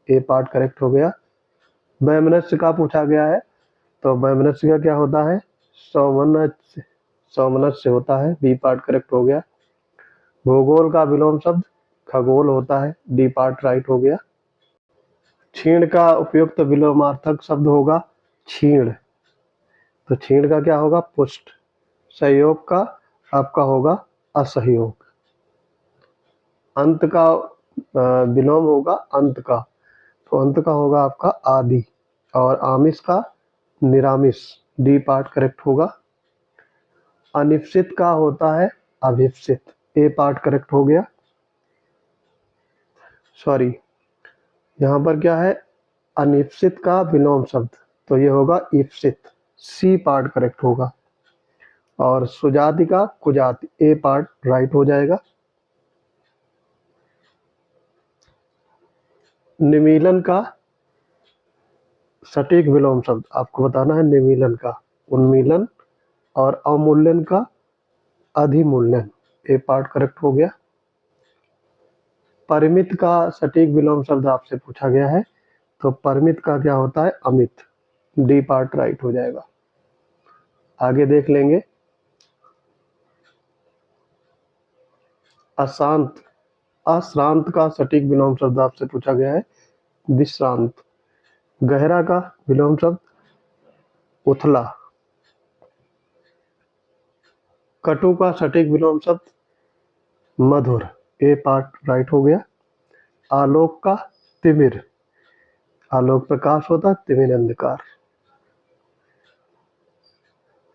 ए पार्ट करेक्ट हो गया। वैमनस्य का पूछा गया है, तो वैमनस्य का क्या होता है? सौमनस्य, सौमनस्य होता है, बी पार्ट करेक्ट हो गया। भूगोल का विलोम शब्द खगोल होता है, डी पार्ट राइट हो गया। क्षीण का उपयुक्त विलोमार्थक शब्द होगा क्षीण, तो क्षीण का क्या होगा? पुष्ट। सहयोग का आपका होगा असहयोग। अंत का विलोम होगा अंत का, तो अंत का होगा आपका आदि। और आमिष का निरामिष, डी पार्ट करेक्ट होगा। अनिश्चित का होता है अभिप्सित, ए पार्ट करेक्ट हो गया। सॉरी, यहाँ पर क्या है? अनिश्चित का विलोम शब्द, तो ये होगा ईप्सित, सी पार्ट करेक्ट होगा। और सुजाति का कुजाति, ए पार्ट राइट हो जाएगा। निमीलन का सटीक विलोम शब्द आपको बताना है, निमीलन का उन्मीलन, और अवमूल्यन का अधिमूल्यन, ए पार्ट करेक्ट हो गया। परिमित का सटीक विलोम शब्द आपसे पूछा गया है, तो परिमित का क्या होता है? अमित, डी पार्ट राइट हो जाएगा। आगे देख लेंगे। अशांत, अश्रांत का सटीक विलोम शब्द आपसे पूछा गया है, विश्रांत। गहरा का विलोम शब्द उथला। कटु का सटीक विलोम शब्द मधुर, ए पार्ट राइट हो गया। आलोक का तिमिर, आलोक प्रकाश होता, तिमिर अंधकार।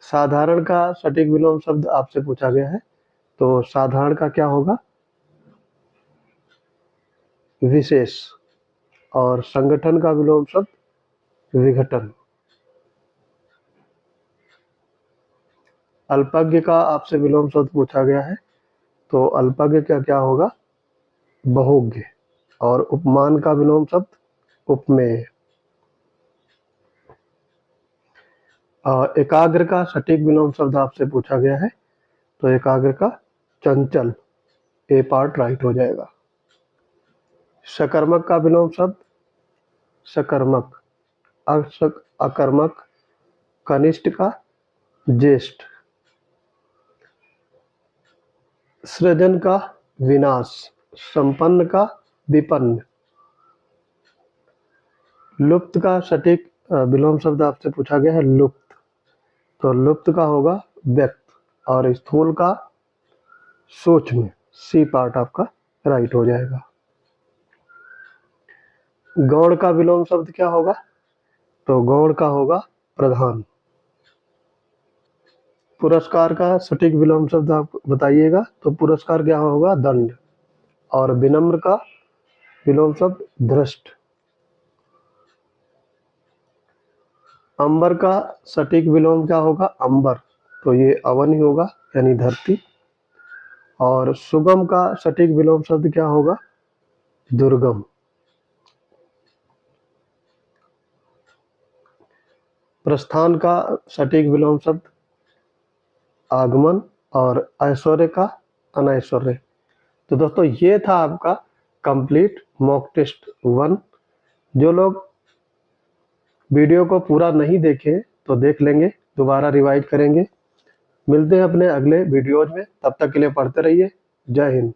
साधारण का सटीक विलोम शब्द आपसे पूछा गया है, तो साधारण का क्या होगा? विशेष। और संगठन का विलोम शब्द विघटन। अल्पज्ञ का आपसे विलोम शब्द पूछा गया है, तो अल्पज्ञ का क्या होगा? बहुज्ञ। और उपमान का विलोम शब्द उपमेय। एकाग्र का सटीक विलोम शब्द आपसे पूछा गया है, तो एकाग्र का चंचल, ए पार्ट राइट हो जाएगा। सकर्मक का विलोम शब्द सकर्मक। अकर्मक, कनिष्ठ का ज्येष्ठ। सृजन का विनाश, संपन्न का विपन्न। लुप्त का सटीक विलोम शब्द आपसे पूछा गया है, लुप्त, तो लुप्त का होगा व्यक्त। और स्थूल का सूक्ष्म, सी पार्ट आपका राइट हो जाएगा। गौण का विलोम शब्द क्या होगा? तो गौण का होगा प्रधान। पुरस्कार का सटीक विलोम शब्द आप बताइएगा, तो पुरस्कार क्या होगा? दंड। और विनम्र का विलोम शब्द धृष्ट। अंबर का सटीक विलोम क्या होगा? अंबर, तो ये अवन ही होगा, यानी धरती। और सुगम का सटीक विलोम शब्द क्या होगा? दुर्गम। प्रस्थान का सटीक विलोम शब्द आगमन। और ऐश्वर्य का अनैश्वर्य। तो दोस्तों ये था आपका कंप्लीट मॉक टेस्ट 1। जो लोग वीडियो को पूरा नहीं देखे तो देख लेंगे, दोबारा रिवाइज करेंगे। मिलते हैं अपने अगले वीडियोज में, तब तक के लिए पढ़ते रहिए। जय हिंद।